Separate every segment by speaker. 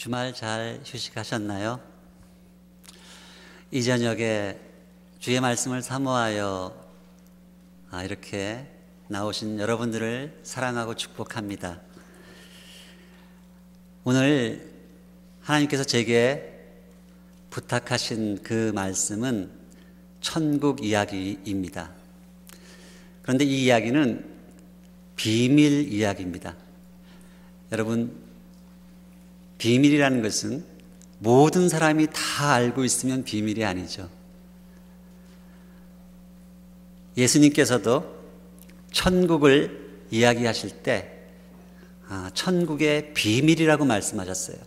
Speaker 1: 주말 잘 휴식하셨나요? 이 저녁에 주의 말씀을 사모하여 이렇게 나오신 여러분들을 사랑하고 축복합니다. 오늘 하나님께서 제게 부탁하신 그 말씀은 천국 이야기입니다. 그런데 이 이야기는 비밀 이야기입니다. 여러분, 비밀이라는 것은 모든 사람이 다 알고 있으면 비밀이 아니죠. 예수님께서도 천국을 이야기하실 때 천국의 비밀이라고 말씀하셨어요.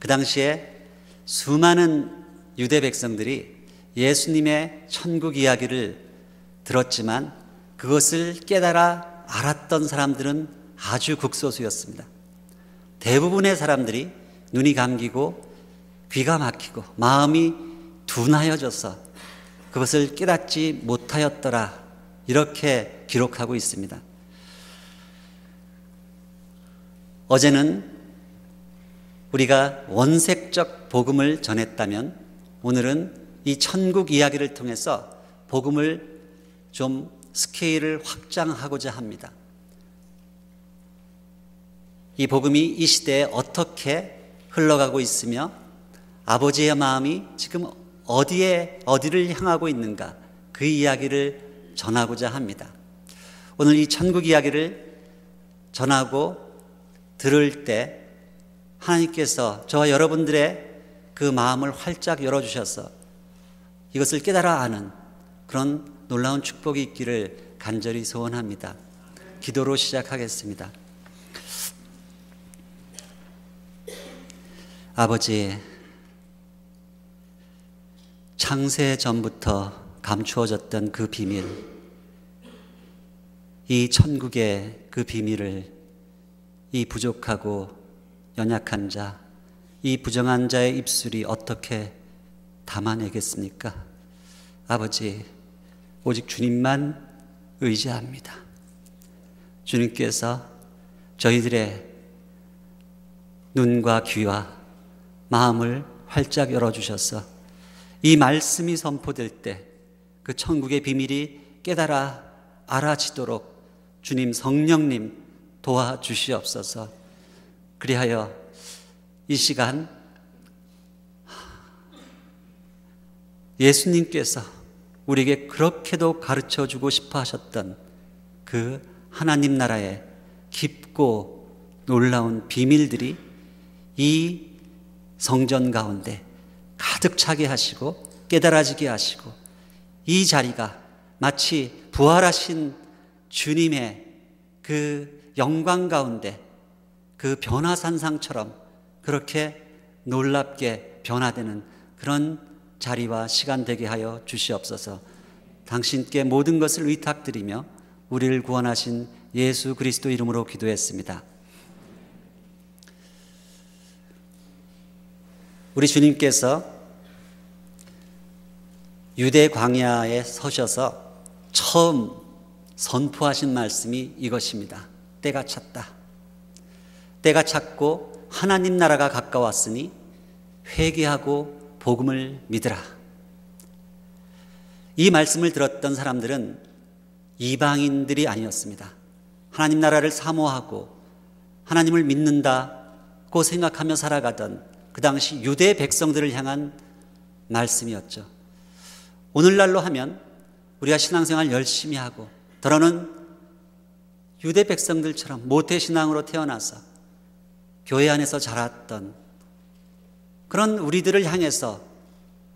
Speaker 1: 그 당시에 수많은 유대 백성들이 예수님의 천국 이야기를 들었지만 그것을 깨달아 알았던 사람들은 아주 극소수였습니다. 대부분의 사람들이 눈이 감기고 귀가 막히고 마음이 둔하여져서 그것을 깨닫지 못하였더라, 이렇게 기록하고 있습니다. 어제는 우리가 원색적 복음을 전했다면 오늘은 이 천국 이야기를 통해서 복음을 좀 스케일을 확장하고자 합니다. 이 복음이 이 시대에 어떻게 흘러가고 있으며 아버지의 마음이 지금 어디를 향하고 있는가, 그 이야기를 전하고자 합니다. 오늘 이 천국 이야기를 전하고 들을 때 하나님께서 저와 여러분들의 그 마음을 활짝 열어주셔서 이것을 깨달아 아는 그런 놀라운 축복이 있기를 간절히 소원합니다. 기도로 시작하겠습니다. 아버지, 창세 전부터 감추어졌던 그 비밀, 이 천국의 그 비밀을 이 부족하고 연약한 자, 이 부정한 자의 입술이 어떻게 담아내겠습니까? 아버지, 오직 주님만 의지합니다. 주님께서 저희들의 눈과 귀와 마음을 활짝 열어주셔서 이 말씀이 선포될 때 그 천국의 비밀이 깨달아 알아지도록 주님 성령님 도와주시옵소서. 그리하여 이 시간 예수님께서 우리에게 그렇게도 가르쳐주고 싶어 하셨던 그 하나님 나라의 깊고 놀라운 비밀들이 이 성전 가운데 가득 차게 하시고 깨달아지게 하시고 이 자리가 마치 부활하신 주님의 그 영광 가운데 그 변화산상처럼 그렇게 놀랍게 변화되는 그런 자리와 시간 되게 하여 주시옵소서. 당신께 모든 것을 의탁드리며 우리를 구원하신 예수 그리스도 이름으로 기도했습니다. 우리 주님께서 유대 광야에 서셔서 처음 선포하신 말씀이 이것입니다. 때가 찼다. 때가 찼고 하나님 나라가 가까웠으니 회개하고 복음을 믿으라. 이 말씀을 들었던 사람들은 이방인들이 아니었습니다. 하나님 나라를 사모하고 하나님을 믿는다고 생각하며 살아가던 그 당시 유대 백성들을 향한 말씀이었죠. 오늘날로 하면 우리가 신앙생활 열심히 하고 더러는 유대 백성들처럼 모태신앙으로 태어나서 교회 안에서 자랐던 그런 우리들을 향해서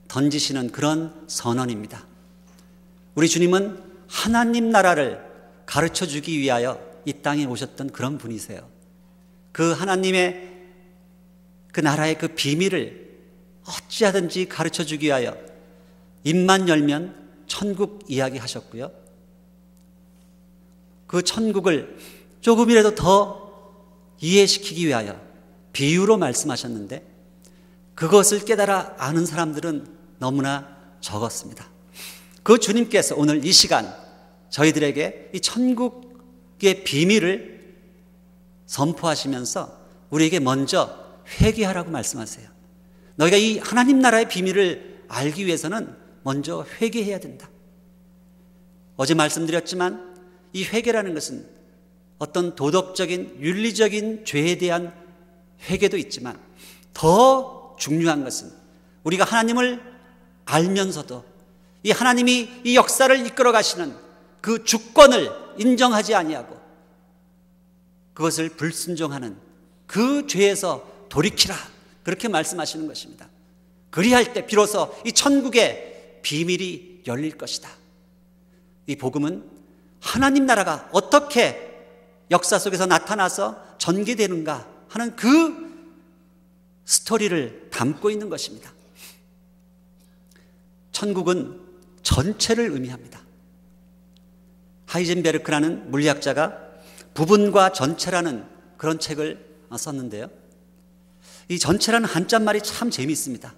Speaker 1: 던지시는 그런 선언입니다. 우리 주님은 하나님 나라를 가르쳐주기 위하여 이 땅에 오셨던 그런 분이세요. 그 하나님의 그 나라의 그 비밀을 어찌하든지 가르쳐주기 위하여 입만 열면 천국 이야기 하셨고요. 그 천국을 조금이라도 더 이해시키기 위하여 비유로 말씀하셨는데 그것을 깨달아 아는 사람들은 너무나 적었습니다. 그 주님께서 오늘 이 시간 저희들에게 이 천국의 비밀을 선포하시면서 우리에게 먼저 회개하라고 말씀하세요. 너희가 이 하나님 나라의 비밀을 알기 위해서는 먼저 회개해야 된다. 어제 말씀드렸지만 이 회개라는 것은 어떤 도덕적인 윤리적인 죄에 대한 회개도 있지만 더 중요한 것은 우리가 하나님을 알면서도 이 하나님이 이 역사를 이끌어 가시는 그 주권을 인정하지 아니하고 그것을 불순종하는 그 죄에서 돌이키라, 그렇게 말씀하시는 것입니다. 그리할 때 비로소 이 천국의 비밀이 열릴 것이다. 이 복음은 하나님 나라가 어떻게 역사 속에서 나타나서 전개되는가 하는 그 스토리를 담고 있는 것입니다. 천국은 전체를 의미합니다. 하이젠베르크라는 물리학자가 부분과 전체라는 그런 책을 썼는데요, 이 전체라는 한자말이 참 재미있습니다.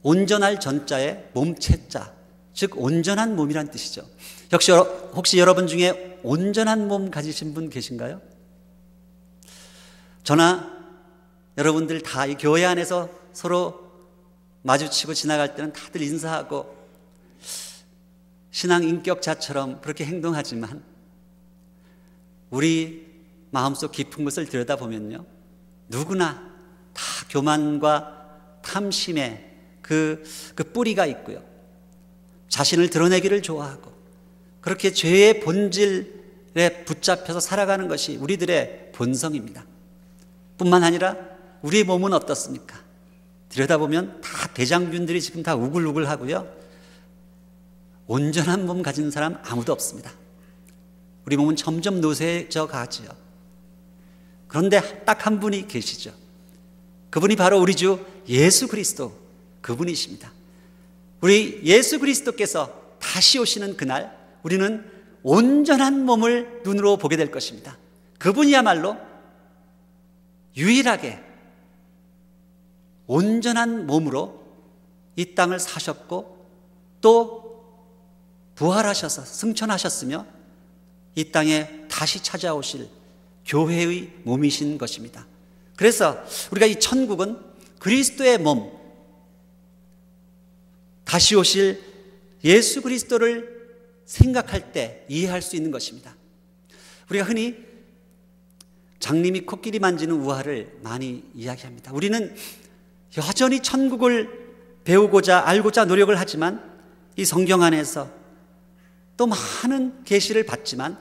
Speaker 1: 온전할 전자에 몸체자, 즉 온전한 몸이란 뜻이죠. 혹시 여러분 중에 온전한 몸 가지신 분 계신가요? 저나 여러분들 다 이 교회 안에서 서로 마주치고 지나갈 때는 다들 인사하고 신앙 인격자처럼 그렇게 행동하지만 우리 마음속 깊은 것을 들여다보면요, 누구나 다 교만과 탐심의 그 뿌리가 있고요, 자신을 드러내기를 좋아하고 그렇게 죄의 본질에 붙잡혀서 살아가는 것이 우리들의 본성입니다. 뿐만 아니라 우리의 몸은 어떻습니까? 들여다보면 다 대장균들이 지금 다 우글우글 하고요, 온전한 몸 가진 사람 아무도 없습니다. 우리 몸은 점점 노쇠져 가지요. 그런데 딱 한 분이 계시죠. 그분이 바로 우리 주 예수 그리스도, 그분이십니다. 우리 예수 그리스도께서 다시 오시는 그날 우리는 온전한 몸을 눈으로 보게 될 것입니다. 그분이야말로 유일하게 온전한 몸으로 이 땅을 사셨고 또 부활하셔서 승천하셨으며 이 땅에 다시 찾아오실 교회의 몸이신 것입니다. 그래서 우리가 이 천국은 그리스도의 몸, 다시 오실 예수 그리스도를 생각할 때 이해할 수 있는 것입니다. 우리가 흔히 장님이 코끼리 만지는 우화를 많이 이야기합니다. 우리는 여전히 천국을 배우고자 알고자 노력을 하지만 이 성경 안에서 또 많은 계시를 받지만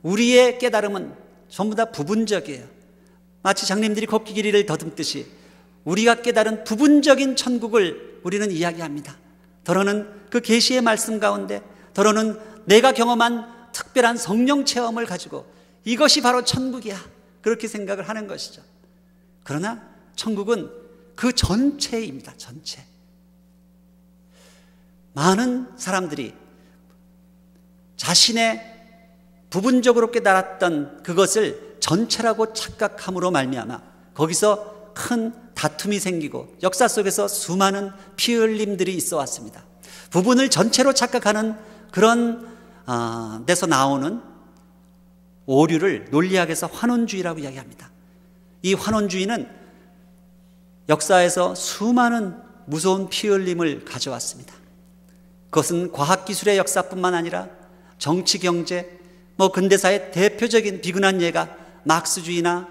Speaker 1: 우리의 깨달음은 전부 다 부분적이에요. 마치 장님들이 코끼리를 더듬듯이 우리가 깨달은 부분적인 천국을 우리는 이야기합니다. 더러는 그 계시의 말씀 가운데, 더러는 내가 경험한 특별한 성령 체험을 가지고 이것이 바로 천국이야, 그렇게 생각을 하는 것이죠. 그러나 천국은 그 전체입니다. 전체. 많은 사람들이 자신의 부분적으로 깨달았던 그것을 전체라고 착각함으로 말미암아 거기서 큰 다툼이 생기고 역사 속에서 수많은 피 흘림들이 있어 왔습니다. 부분을 전체로 착각하는 그런 데서 나오는 오류를 논리학에서 환원주의라고 이야기합니다. 이 환원주의는 역사에서 수많은 무서운 피 흘림을 가져왔습니다. 그것은 과학기술의 역사뿐만 아니라 정치, 경제, 근대사의 대표적인 비근한 예가 막스주의나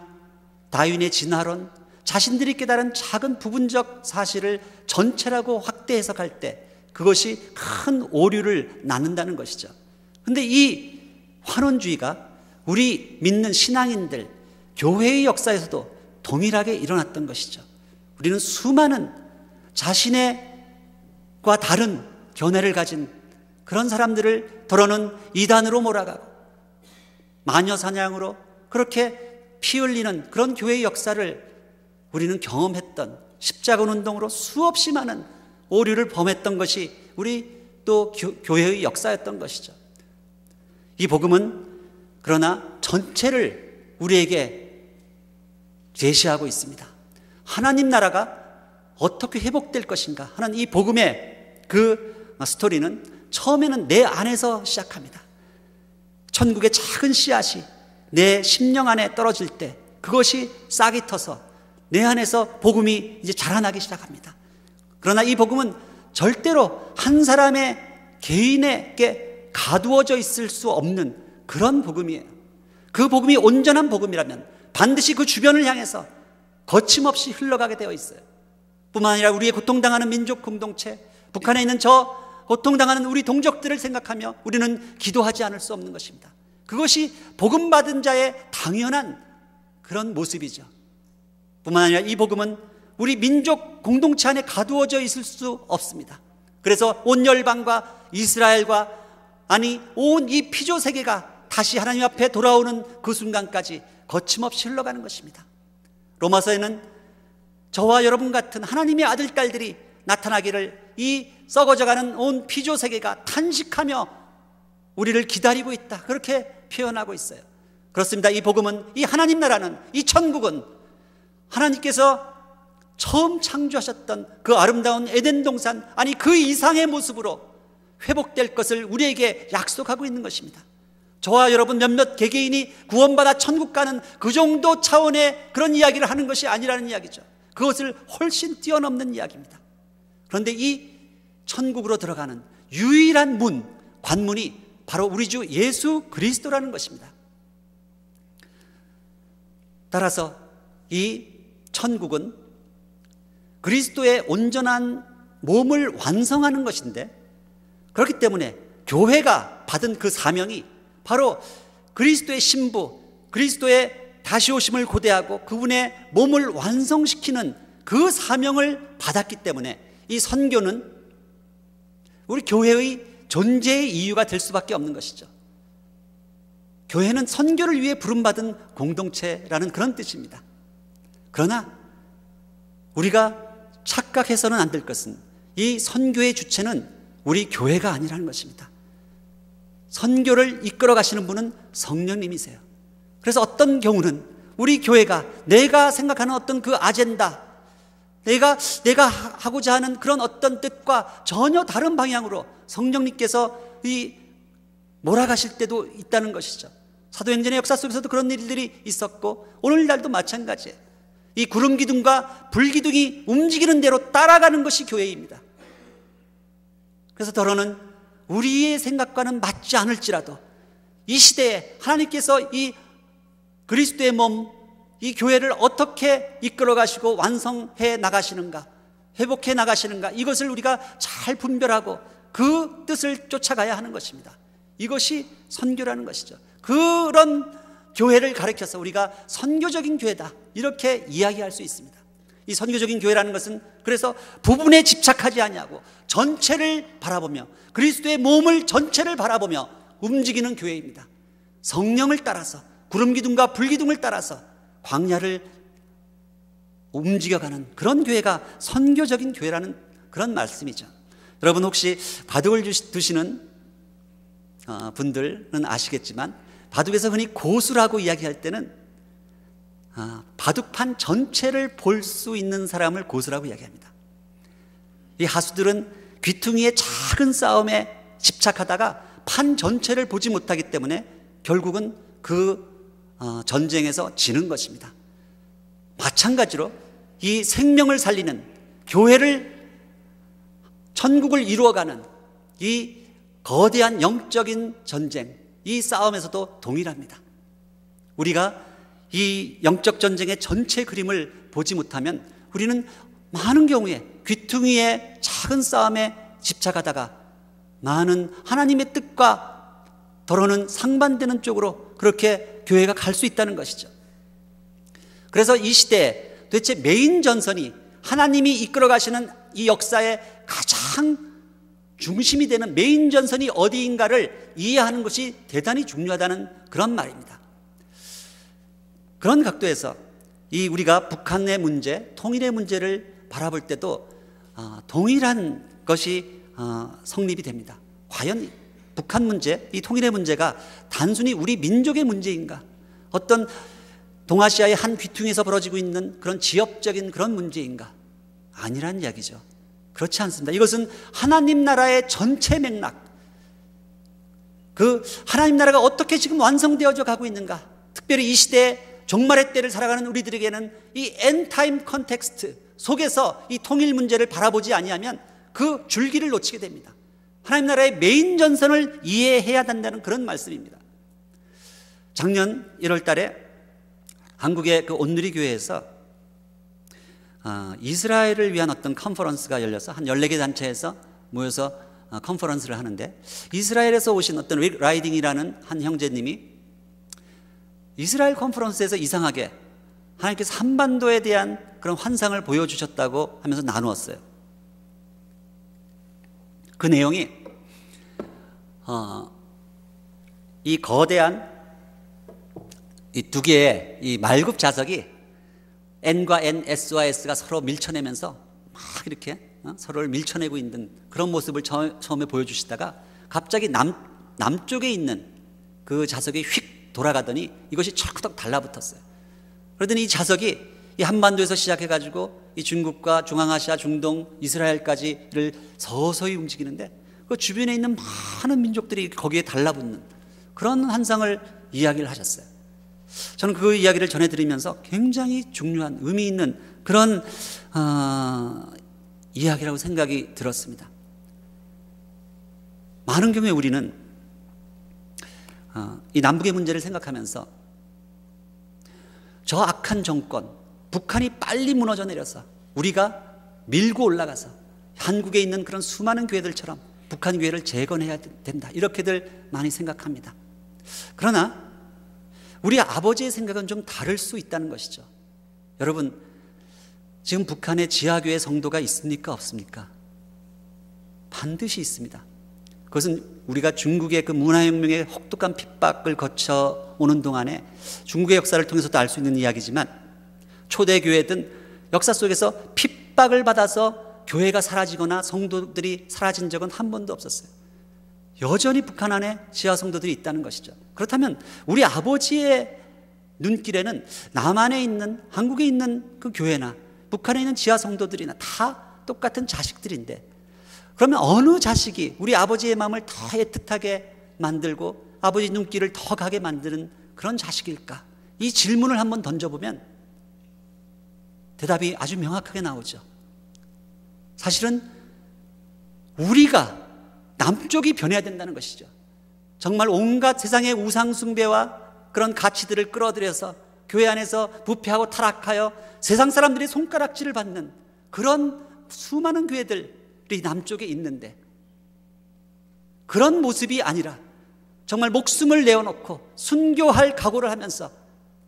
Speaker 1: 다윈의 진화론, 자신들이 깨달은 작은 부분적 사실을 전체라고 확대 해석할 때 그것이 큰 오류를 낳는다는 것이죠. 그런데 이 환원주의가 우리 믿는 신앙인들, 교회의 역사에서도 동일하게 일어났던 것이죠. 우리는 수많은 자신과 다른 견해를 가진 그런 사람들을 더러는 이단으로 몰아가고 마녀 사냥으로 그렇게 피 흘리는 그런 교회의 역사를 우리는 경험했던, 십자군 운동으로 수없이 많은 오류를 범했던 것이 우리 또 교회의 역사였던 것이죠. 이 복음은 그러나 전체를 우리에게 제시하고 있습니다. 하나님 나라가 어떻게 회복될 것인가 하는 이 복음의 그 스토리는 처음에는 내 안에서 시작합니다. 천국의 작은 씨앗이 내 심령 안에 떨어질 때 그것이 싹이 터서 내 안에서 복음이 이제 자라나기 시작합니다. 그러나 이 복음은 절대로 한 사람의 개인에게 가두어져 있을 수 없는 그런 복음이에요. 그 복음이 온전한 복음이라면 반드시 그 주변을 향해서 거침없이 흘러가게 되어 있어요. 뿐만 아니라 우리의 고통당하는 민족 공동체, 북한에 있는 저 고통당하는 우리 동족들을 생각하며 우리는 기도하지 않을 수 없는 것입니다. 그것이 복음받은 자의 당연한 그런 모습이죠. 뿐만 아니라 이 복음은 우리 민족 공동체 안에 가두어져 있을 수 없습니다. 그래서 온 열방과 이스라엘과 아니 온 이 피조 세계가 다시 하나님 앞에 돌아오는 그 순간까지 거침없이 흘러가는 것입니다. 로마서에는 저와 여러분 같은 하나님의 아들 딸들이 나타나기를 이 썩어져가는 온 피조 세계가 탄식하며 우리를 기다리고 있다, 그렇게 표현하고 있어요. 그렇습니다. 이 복음은, 이 하나님 나라는, 이 천국은 하나님께서 처음 창조하셨던 그 아름다운 에덴 동산, 아니 그 이상의 모습으로 회복될 것을 우리에게 약속하고 있는 것입니다. 저와 여러분 몇몇 개개인이 구원받아 천국 가는 그 정도 차원의 그런 이야기를 하는 것이 아니라는 이야기죠. 그것을 훨씬 뛰어넘는 이야기입니다. 그런데 이 천국으로 들어가는 유일한 문, 관문이 바로 우리 주 예수 그리스도라는 것입니다. 따라서 이 천국은 그리스도의 온전한 몸을 완성하는 것인데, 그렇기 때문에 교회가 받은 그 사명이 바로 그리스도의 신부, 그리스도의 다시 오심을 고대하고 그분의 몸을 완성시키는 그 사명을 받았기 때문에 이 선교는 우리 교회의 존재의 이유가 될 수밖에 없는 것이죠. 교회는 선교를 위해 부름받은 공동체라는 그런 뜻입니다. 그러나 우리가 착각해서는 안 될 것은 이 선교의 주체는 우리 교회가 아니라는 것입니다. 선교를 이끌어 가시는 분은 성령님이세요. 그래서 어떤 경우는 우리 교회가 내가 생각하는 어떤 그 아젠다, 내가 하고자 하는 그런 어떤 뜻과 전혀 다른 방향으로 성령님께서 몰아가실 때도 있다는 것이죠. 사도행전의 역사 속에서도 그런 일들이 있었고 오늘날도 마찬가지예요. 이 구름기둥과 불기둥이 움직이는 대로 따라가는 것이 교회입니다. 그래서 더러는 우리의 생각과는 맞지 않을지라도 이 시대에 하나님께서 이 그리스도의 몸, 이 교회를 어떻게 이끌어 가시고 완성해 나가시는가, 회복해 나가시는가, 이것을 우리가 잘 분별하고 그 뜻을 쫓아가야 하는 것입니다. 이것이 선교라는 것이죠. 그런 교회를 가리켜서 우리가 선교적인 교회다, 이렇게 이야기할 수 있습니다. 이 선교적인 교회라는 것은 그래서 부분에 집착하지 아니하고 전체를 바라보며 그리스도의 몸을 전체를 바라보며 움직이는 교회입니다. 성령을 따라서 구름기둥과 불기둥을 따라서 광야를 움직여가는 그런 교회가 선교적인 교회라는 그런 말씀이죠. 여러분 혹시 바둑을 두시는 분들은 아시겠지만 바둑에서 흔히 고수라고 이야기할 때는 바둑판 전체를 볼 수 있는 사람을 고수라고 이야기합니다. 이 하수들은 귀퉁이의 작은 싸움에 집착하다가 판 전체를 보지 못하기 때문에 결국은 그 전쟁에서 지는 것입니다. 마찬가지로 이 생명을 살리는 교회를, 천국을 이루어가는 이 거대한 영적인 전쟁, 이 싸움에서도 동일합니다. 우리가 이 영적 전쟁의 전체 그림을 보지 못하면 우리는 많은 경우에 귀퉁이의 작은 싸움에 집착하다가 많은 하나님의 뜻과 더러는 상반되는 쪽으로 그렇게 교회가 갈 수 있다는 것이죠. 그래서 이 시대에 도대체 메인 전선이, 하나님이 이끌어 가시는 이 역사의 가장 중심이 되는 메인 전선이 어디인가를 이해하는 것이 대단히 중요하다는 그런 말입니다. 그런 각도에서 이 우리가 북한의 문제, 통일의 문제를 바라볼 때도 동일한 것이 성립이 됩니다. 과연 북한 문제, 이 통일의 문제가 단순히 우리 민족의 문제인가? 어떤 동아시아의 한 귀퉁이에서 벌어지고 있는 그런 지역적인 그런 문제인가? 아니란 이야기죠. 그렇지 않습니다. 이것은 하나님 나라의 전체 맥락, 그 하나님 나라가 어떻게 지금 완성되어져 가고 있는가, 특별히 이 시대에 종말의 때를 살아가는 우리들에게는 이 엔타임 컨텍스트 속에서 이 통일 문제를 바라보지 아니하면 그 줄기를 놓치게 됩니다. 하나님 나라의 메인 전선을 이해해야 한다는 그런 말씀입니다. 작년 1월 달에 한국의 그 온누리 교회에서 이스라엘을 위한 어떤 컨퍼런스가 열려서 한 14개 단체에서 모여서 컨퍼런스를 하는데, 이스라엘에서 오신 어떤 릭 라이딩이라는 한 형제님이 이스라엘 컨퍼런스에서 이상하게 하나님께서 한반도에 대한 그런 환상을 보여주셨다고 하면서 나누었어요. 그 내용이 이 거대한 이 두 개의 이 말굽 자석이 N과 N, S와 S가 서로 밀쳐내면서 막 이렇게 서로를 밀쳐내고 있는 그런 모습을 처음에 보여주시다가 갑자기 남쪽에 있는 그 자석이 휙 돌아가더니 이것이 철커덕 달라붙었어요. 그러더니 이 자석이 이 한반도에서 시작해가지고 이 중국과 중앙아시아, 중동, 이스라엘까지를 서서히 움직이는데 그 주변에 있는 많은 민족들이 거기에 달라붙는 그런 환상을 이야기를 하셨어요. 저는 그 이야기를 전해드리면서 굉장히 중요한 의미 있는 그런 이야기라고 생각이 들었습니다. 많은 경우에 우리는 이 남북의 문제를 생각하면서 저 악한 정권, 북한이 빨리 무너져 내려서 우리가 밀고 올라가서 한국에 있는 그런 수많은 교회들처럼 북한 교회를 재건해야 된다, 이렇게들 많이 생각합니다. 그러나 우리 아버지의 생각은 좀 다를 수 있다는 것이죠. 여러분, 지금 북한에 지하교회 성도가 있습니까? 없습니까? 반드시 있습니다. 그것은 우리가 중국의 그 문화혁명의 혹독한 핍박을 거쳐오는 동안에 중국의 역사를 통해서도 알 수 있는 이야기지만, 초대교회든 역사 속에서 핍박을 받아서 교회가 사라지거나 성도들이 사라진 적은 한 번도 없었어요. 여전히 북한 안에 지하 성도들이 있다는 것이죠. 그렇다면 우리 아버지의 눈길에는 남한에 있는, 한국에 있는 그 교회나 북한에 있는 지하 성도들이나 다 똑같은 자식들인데, 그러면 어느 자식이 우리 아버지의 마음을 더 애틋하게 만들고 아버지 눈길을 더 가게 만드는 그런 자식일까? 이 질문을 한번 던져보면 대답이 아주 명확하게 나오죠. 사실은 우리가, 남쪽이 변해야 된다는 것이죠. 정말 온갖 세상의 우상 숭배와 그런 가치들을 끌어들여서 교회 안에서 부패하고 타락하여 세상 사람들이 손가락질을 받는 그런 수많은 교회들이 남쪽에 있는데, 그런 모습이 아니라 정말 목숨을 내어놓고 순교할 각오를 하면서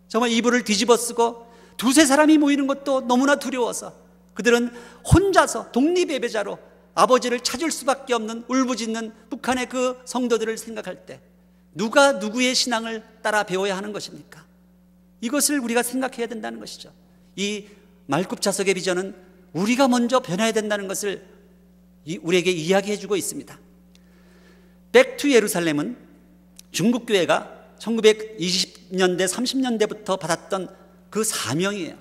Speaker 1: 정말 이불을 뒤집어 쓰고 두세 사람이 모이는 것도 너무나 두려워서 그들은 혼자서 독립예배자로 아버지를 찾을 수밖에 없는 울부짖는 북한의 그 성도들을 생각할 때 누가 누구의 신앙을 따라 배워야 하는 것입니까? 이것을 우리가 생각해야 된다는 것이죠. 이 말굽자석의 비전은 우리가 먼저 변해야 된다는 것을 우리에게 이야기해주고 있습니다. 백투 예루살렘은 중국 교회가 1920년대 30년대부터 받았던 그 사명이에요.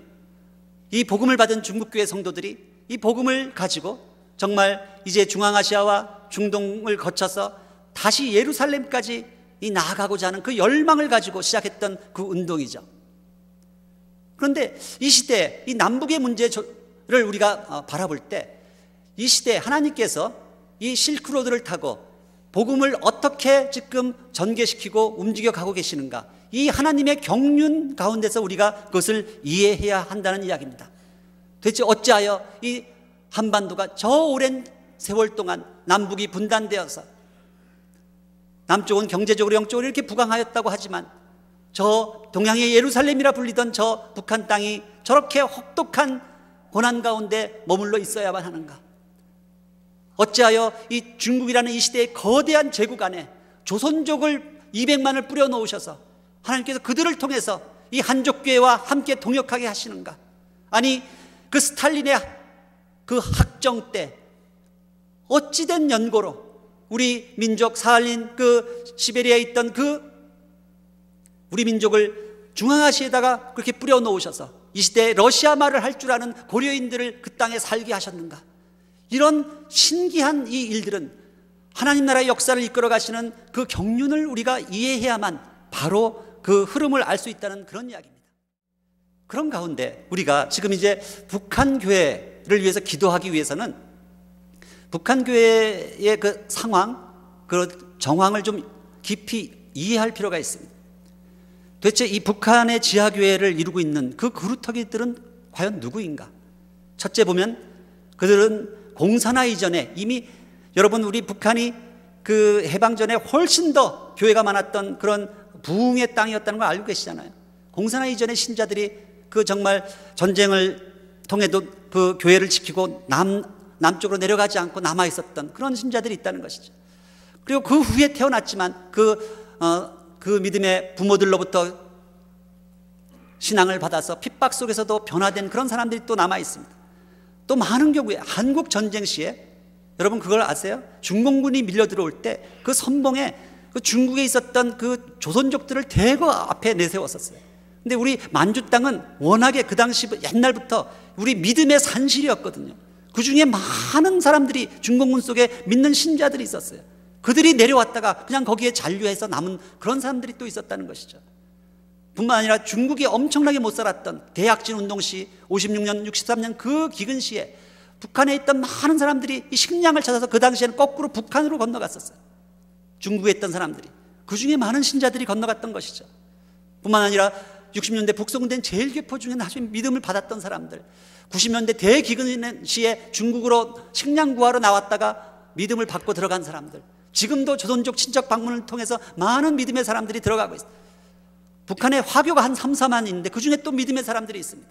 Speaker 1: 이 복음을 받은 중국 교회 성도들이 이 복음을 가지고 정말 이제 중앙아시아와 중동을 거쳐서 다시 예루살렘까지 나아가고자 하는 그 열망을 가지고 시작했던 그 운동이죠. 그런데 이 시대, 이 남북의 문제를 우리가 바라볼 때 이 시대에 하나님께서 이 실크로드를 타고 복음을 어떻게 지금 전개시키고 움직여 가고 계시는가, 이 하나님의 경륜 가운데서 우리가 그것을 이해해야 한다는 이야기입니다. 도대체 어찌하여 이 한반도가 저 오랜 세월 동안 남북이 분단되어서 남쪽은 경제적으로 영적으로 이렇게 부강하였다고 하지만 저 동양의 예루살렘이라 불리던 저 북한 땅이 저렇게 혹독한 고난 가운데 머물러 있어야만 하는가? 어찌하여 이 중국이라는 이 시대의 거대한 제국 안에 조선족을 200만을 뿌려 놓으셔서 하나님께서 그들을 통해서 이 한족교회와 함께 동역하게 하시는가? 아니, 그 스탈린의 그 학정 때 어찌된 연고로 우리 민족, 사할린 그 시베리아에 있던 그 우리 민족을 중앙아시아에다가 그렇게 뿌려 놓으셔서 이 시대에 러시아 말을 할 줄 아는 고려인들을 그 땅에 살게 하셨는가? 이런 신기한 이 일들은 하나님 나라의 역사를 이끌어 가시는 그 경륜을 우리가 이해해야만 바로 그 흐름을 알 수 있다는 그런 이야기입니다. 그런 가운데 우리가 지금 이제 북한 교회를 위해서 기도하기 위해서는 북한 교회의 그 상황, 그 정황을 좀 깊이 이해할 필요가 있습니다. 도대체 이 북한의 지하교회를 이루고 있는 그 그루터기들은 과연 누구인가? 첫째 보면 그들은 공산화 이전에 이미 여러분 우리 북한이 그 해방 전에 훨씬 더 교회가 많았던 그런 부흥의 땅이었다는 걸 알고 계시잖아요. 공산화 이전의 신자들이 그 정말 전쟁을 통해도 그 교회를 지키고 남쪽으로 내려가지 않고 남아 있었던 그런 신자들이 있다는 것이죠. 그리고 그 후에 태어났지만 그 믿음의 부모들로부터 신앙을 받아서 핍박 속에서도 변화된 그런 사람들이 또 남아 있습니다. 또 많은 경우에 한국 전쟁 시에 여러분 그걸 아세요? 중공군이 밀려 들어올 때 그 선봉에 그 중국에 있었던 그 조선족들을 대거 앞에 내세웠었어요. 근데 우리 만주 땅은 워낙에 그 당시 옛날부터 우리 믿음의 산실이었거든요. 그 중에 많은 사람들이 중공군 속에 믿는 신자들이 있었어요. 그들이 내려왔다가 그냥 거기에 잔류해서 남은 그런 사람들이 또 있었다는 것이죠. 뿐만 아니라 중국이 엄청나게 못 살았던 대약진 운동 시 56년, 63년 그 기근 시에 북한에 있던 많은 사람들이 이 식량을 찾아서 그 당시에는 거꾸로 북한으로 건너갔었어요. 중국에 있던 사람들이. 그 중에 많은 신자들이 건너갔던 것이죠. 뿐만 아니라 60년대 북송된 제일교포 중에 나중에 믿음을 받았던 사람들, 90년대 대기근 시에 중국으로 식량 구하러 나왔다가 믿음을 받고 들어간 사람들, 지금도 조선족 친척 방문을 통해서 많은 믿음의 사람들이 들어가고 있어요. 북한에 화교가 한 3, 4만 있는데 그 중에 또 믿음의 사람들이 있습니다.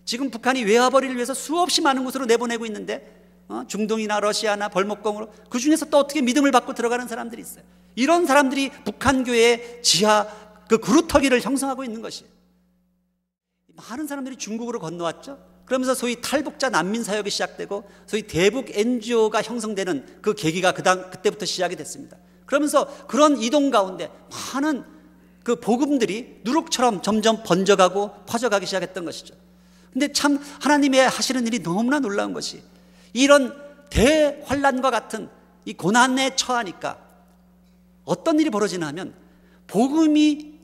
Speaker 1: 지금 북한이 외화벌이를 위해서 수없이 많은 곳으로 내보내고 있는데 중동이나 러시아나 벌목공으로 그 중에서 또 어떻게 믿음을 받고 들어가는 사람들이 있어요. 이런 사람들이 북한 교회의 지하 그 그루터기를 형성하고 있는 것이에요. 많은 사람들이 중국으로 건너왔죠. 그러면서 소위 탈북자 난민 사역이 시작되고 소위 대북 NGO가 형성되는 그 계기가 그때부터 시작이 됐습니다. 그러면서 그런 이동 가운데 많은 그 복음들이 누룩처럼 점점 번져가고 퍼져가기 시작했던 것이죠. 근데 참 하나님의 하시는 일이 너무나 놀라운 것이 이런 대환란과 같은 이 고난에 처하니까 어떤 일이 벌어지나 하면 복음이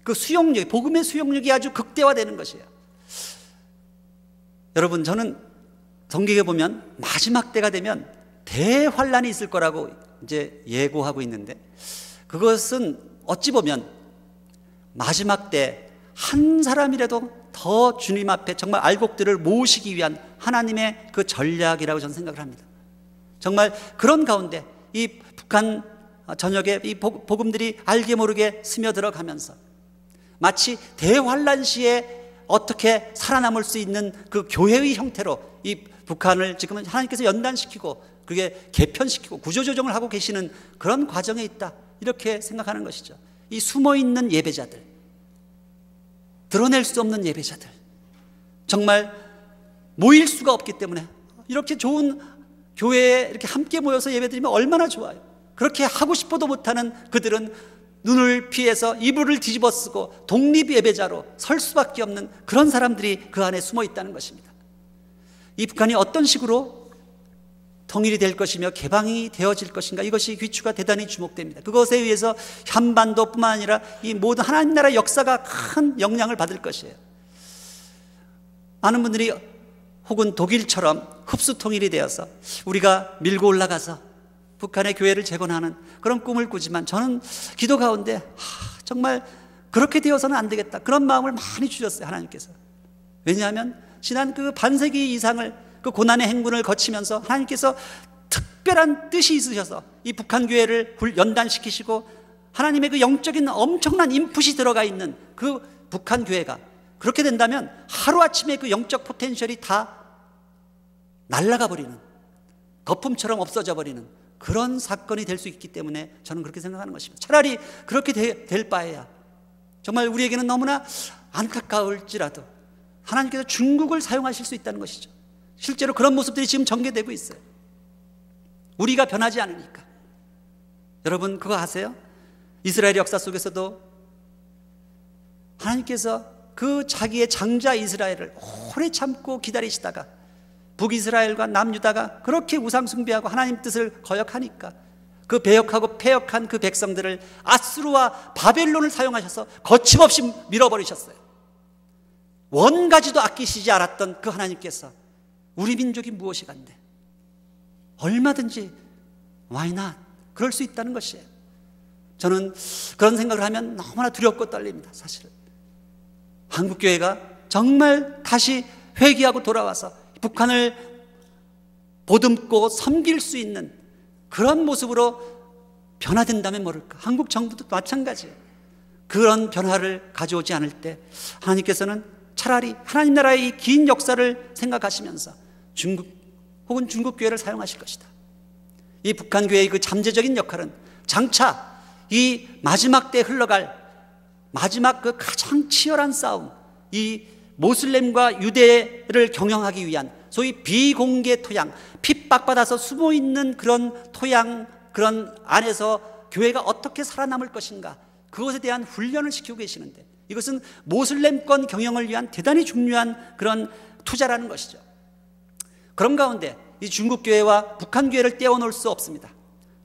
Speaker 1: 그 수용력, 복음의 수용력이 아주 극대화되는 것이에요. 여러분, 저는 성경에 보면 마지막 때가 되면 대환란이 있을 거라고 이제 예고하고 있는데 그것은 어찌 보면 마지막 때 한 사람이라도 더 주님 앞에 정말 알곡들을 모으시기 위한 하나님의 그 전략이라고 저는 생각을 합니다. 정말 그런 가운데 이 북한 전역에 이 복음들이 알게 모르게 스며들어가면서 마치 대환란 시에 어떻게 살아남을 수 있는 그 교회의 형태로 이 북한을 지금 하나님께서 연단시키고 그게 개편시키고 구조조정을 하고 계시는 그런 과정에 있다, 이렇게 생각하는 것이죠. 이 숨어있는 예배자들, 드러낼 수 없는 예배자들, 정말 모일 수가 없기 때문에 이렇게 좋은 교회에 이렇게 함께 모여서 예배드리면 얼마나 좋아요. 그렇게 하고 싶어도 못하는 그들은 눈을 피해서 이불을 뒤집어 쓰고 독립 예배자로 설 수밖에 없는 그런 사람들이 그 안에 숨어 있다는 것입니다. 이 북한이 어떤 식으로 통일이 될 것이며 개방이 되어질 것인가, 이것이 귀추가 대단히 주목됩니다. 그것에 의해서 한반도뿐만 아니라 이 모든 하나님 나라 역사가 큰 영향을 받을 것이에요. 많은 분들이 혹은 독일처럼 흡수 통일이 되어서 우리가 밀고 올라가서 북한의 교회를 재건하는 그런 꿈을 꾸지만 저는 기도 가운데 정말 그렇게 되어서는 안 되겠다, 그런 마음을 많이 주셨어요, 하나님께서. 왜냐하면 지난 그 반세기 이상을 그 고난의 행군을 거치면서 하나님께서 특별한 뜻이 있으셔서 이 북한 교회를 연단시키시고 하나님의 그 영적인 엄청난 인풋이 들어가 있는 그 북한 교회가 그렇게 된다면 하루아침에 그 영적 포텐셜이 다 날아가 버리는, 거품처럼 없어져 버리는 그런 사건이 될 수 있기 때문에 저는 그렇게 생각하는 것입니다. 차라리 그렇게 될 바에야 정말 우리에게는 너무나 안타까울지라도 하나님께서 중국을 사용하실 수 있다는 것이죠. 실제로 그런 모습들이 지금 전개되고 있어요. 우리가 변하지 않으니까. 여러분 그거 아세요? 이스라엘 역사 속에서도 하나님께서 그 자기의 장자 이스라엘을 오래 참고 기다리시다가 북이스라엘과 남유다가 그렇게 우상숭배하고 하나님 뜻을 거역하니까 그 배역하고 패역한 그 백성들을 아수르와 바벨론을 사용하셔서 거침없이 밀어버리셨어요. 원가지도 아끼시지 않았던 그 하나님께서 우리 민족이 무엇이 간데 얼마든지 why not? 그럴 수 있다는 것이에요. 저는 그런 생각을 하면 너무나 두렵고 떨립니다. 사실은 한국교회가 정말 다시 회개하고 돌아와서 북한을 보듬고 섬길 수 있는 그런 모습으로 변화된다면 모를까. 한국 정부도 마찬가지예요. 그런 변화를 가져오지 않을 때 하나님께서는 차라리 하나님 나라의 이 긴 역사를 생각하시면서 중국 혹은 중국 교회를 사용하실 것이다. 이 북한 교회의 그 잠재적인 역할은 장차 이 마지막 때 흘러갈 마지막 그 가장 치열한 싸움, 이 모슬렘과 유대를 경영하기 위한 소위 비공개 토양, 핍박받아서 숨어있는 그런 토양, 그런 안에서 교회가 어떻게 살아남을 것인가, 그것에 대한 훈련을 시키고 계시는데, 이것은 모슬렘권 경영을 위한 대단히 중요한 그런 투자라는 것이죠. 그런 가운데 이 중국교회와 북한교회를 떼어놓을 수 없습니다.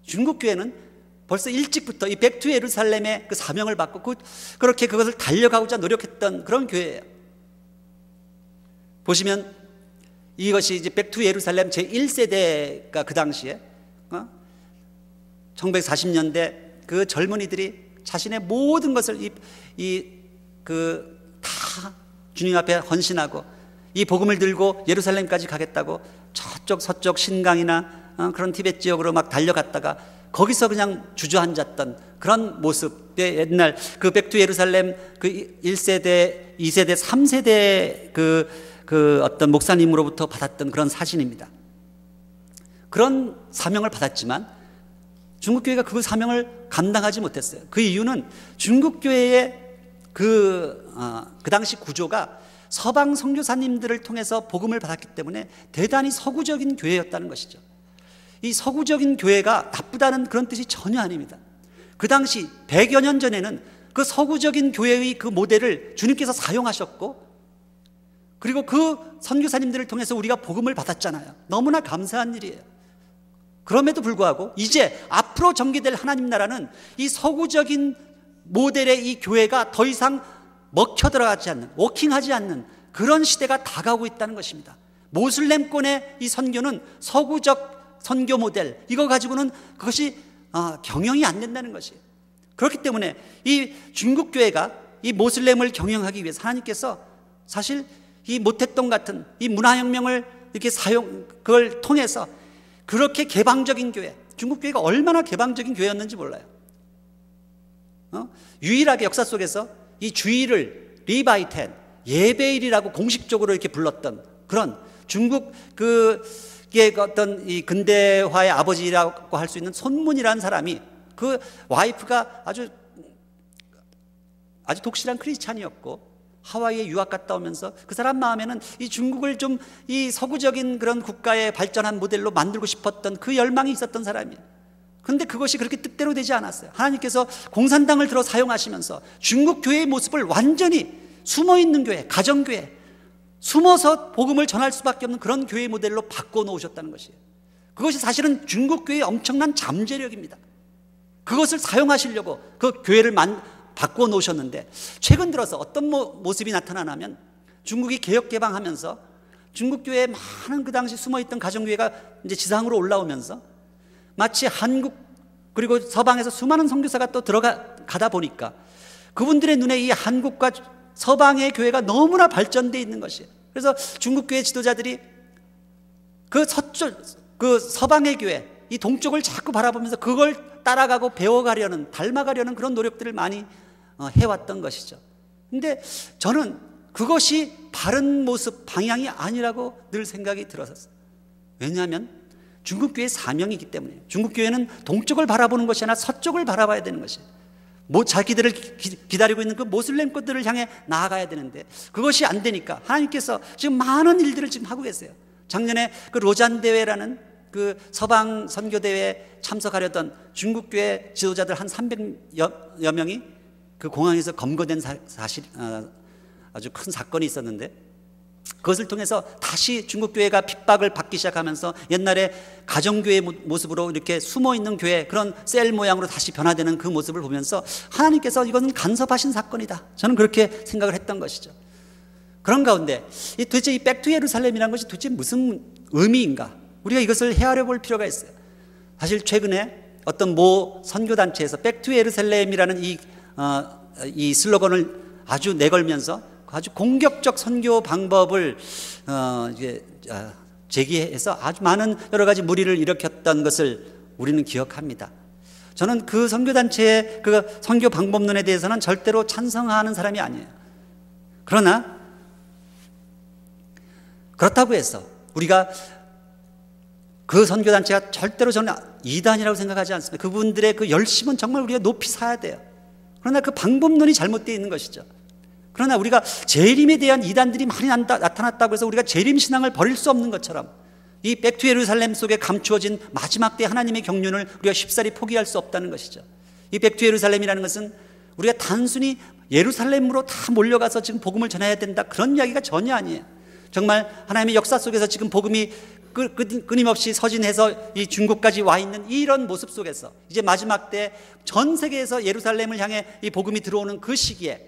Speaker 1: 중국교회는 벌써 일찍부터 이 백투 예루살렘의 그 사명을 받고 그렇게 그것을 달려가고자 노력했던 그런 교회예요. 보시면 이것이 이제 백투 예루살렘 제1세대가 그 당시에 1940년대 그 젊은이들이 자신의 모든 것을 다 주님 앞에 헌신하고 이 복음을 들고 예루살렘까지 가겠다고 저쪽 서쪽 신강이나 그런 티벳 지역으로 막 달려갔다가 거기서 그냥 주저앉았던 그런 모습의 옛날 그 백투 예루살렘 그 1세대, 2세대, 3세대 그 어떤 목사님으로부터 받았던 그런 사진입니다. 그런 사명을 받았지만 중국교회가 그 사명을 감당하지 못했어요. 그 이유는 중국교회의 그 당시 구조가 서방 선교사님들을 통해서 복음을 받았기 때문에 대단히 서구적인 교회였다는 것이죠. 이 서구적인 교회가 나쁘다는 그런 뜻이 전혀 아닙니다. 그 당시 100여 년 전에는 그 서구적인 교회의 그 모델을 주님께서 사용하셨고, 그리고 그 선교사님들을 통해서 우리가 복음을 받았잖아요. 너무나 감사한 일이에요. 그럼에도 불구하고 이제 앞으로 전개될 하나님 나라는 이 서구적인 모델의 이 교회가 더 이상 먹혀 들어가지 않는, 워킹하지 않는 그런 시대가 다가오고 있다는 것입니다. 모슬렘권의 이 선교는 서구적 선교 모델, 이거 가지고는 그것이 경영이 안 된다는 것이에요. 그렇기 때문에 이 중국 교회가 이 모슬렘을 경영하기 위해서 하나님께서 사실 이 모택동 같은 이 문화혁명을 이렇게 그걸 통해서 그렇게 개방적인 교회, 중국 교회가 얼마나 개방적인 교회였는지 몰라요. 유일하게 역사 속에서 이 주일을 리바이텐, 예배일이라고 공식적으로 이렇게 불렀던 그런 중국 그의 어떤 이 근대화의 아버지라고 할 수 있는 손문이라는 사람이, 그 와이프가 아주 독실한 크리스찬이었고 하와이에 유학 갔다 오면서 그 사람 마음에는 이 중국을 좀 이 서구적인 그런 국가의 발전한 모델로 만들고 싶었던 그 열망이 있었던 사람이에요. 그런데 그것이 그렇게 뜻대로 되지 않았어요. 하나님께서 공산당을 들어 사용하시면서 중국 교회의 모습을 완전히 숨어있는 교회, 가정교회, 숨어서 복음을 전할 수밖에 없는 그런 교회 모델로 바꿔놓으셨다는 것이에요. 그것이 사실은 중국 교회의 엄청난 잠재력입니다. 그것을 사용하시려고 그 교회를 바꿔놓으셨는데, 최근 들어서 어떤 모습이 나타나냐면 중국이 개혁 개방하면서 중국 교회에 많은 그 당시 숨어있던 가정교회가 이제 지상으로 올라오면서 마치 한국 그리고 서방에서 수많은 선교사가 또 들어가다 보니까 그분들의 눈에 이 한국과 서방의 교회가 너무나 발전되어 있는 것이에요. 그래서 중국 교회 지도자들이 그 서방의 교회, 이 동쪽을 자꾸 바라보면서 그걸 따라가고 배워가려는, 닮아가려는 그런 노력들을 많이 해왔던 것이죠. 근데 저는 그것이 바른 모습, 방향이 아니라고 늘 생각이 들었었어요. 왜냐하면 중국교회의 사명이기 때문에. 중국교회는 동쪽을 바라보는 것이 아니라 서쪽을 바라봐야 되는 것이에요. 자기들을 기다리고 있는 그 모슬렘 것들을 향해 나아가야 되는데 그것이 안 되니까 하나님께서 지금 많은 일들을 지금 하고 계세요. 작년에 그 로잔 대회라는 그 서방 선교 대회에 참석하려던 중국교회 지도자들 한 300여 명이 그 공항에서 검거된 사실, 아주 큰 사건이 있었는데, 그것을 통해서 다시 중국교회가 핍박을 받기 시작하면서 옛날에 가정교회 모습으로 이렇게 숨어있는 교회, 그런 셀 모양으로 다시 변화되는 그 모습을 보면서 하나님께서 이것은 간섭하신 사건이다, 저는 그렇게 생각을 했던 것이죠. 그런 가운데 도대체 이 백투 예루살렘이라는 것이 도대체 무슨 의미인가? 우리가 이것을 헤아려 볼 필요가 있어요. 사실 최근에 어떤 모 선교단체에서 백투 예루살렘이라는 이 슬로건을 아주 내걸면서 아주 공격적 선교 방법을 제기해서 아주 많은 여러 가지 무리를 일으켰던 것을 우리는 기억합니다. 저는 그 선교단체의 그 선교 방법론에 대해서는 절대로 찬성하는 사람이 아니에요. 그러나 그렇다고 해서 우리가 그 선교단체가 절대로 저는 이단이라고 생각하지 않습니다. 그분들의 그 열심은 정말 우리가 높이 사야 돼요. 그러나 그 방법론이 잘못되어 있는 것이죠. 그러나 우리가 재림에 대한 이단들이 많이 나타났다고 해서 우리가 재림 신앙을 버릴 수 없는 것처럼 이 백투 예루살렘 속에 감추어진 마지막 때 하나님의 경륜을 우리가 쉽사리 포기할 수 없다는 것이죠. 이 백투 예루살렘이라는 것은 우리가 단순히 예루살렘으로 다 몰려가서 지금 복음을 전해야 된다, 그런 이야기가 전혀 아니에요. 정말 하나님의 역사 속에서 지금 복음이 끊임없이 서진해서 이 중국까지 와 있는 이런 모습 속에서 이제 마지막 때 전 세계에서 예루살렘을 향해 이 복음이 들어오는 그 시기에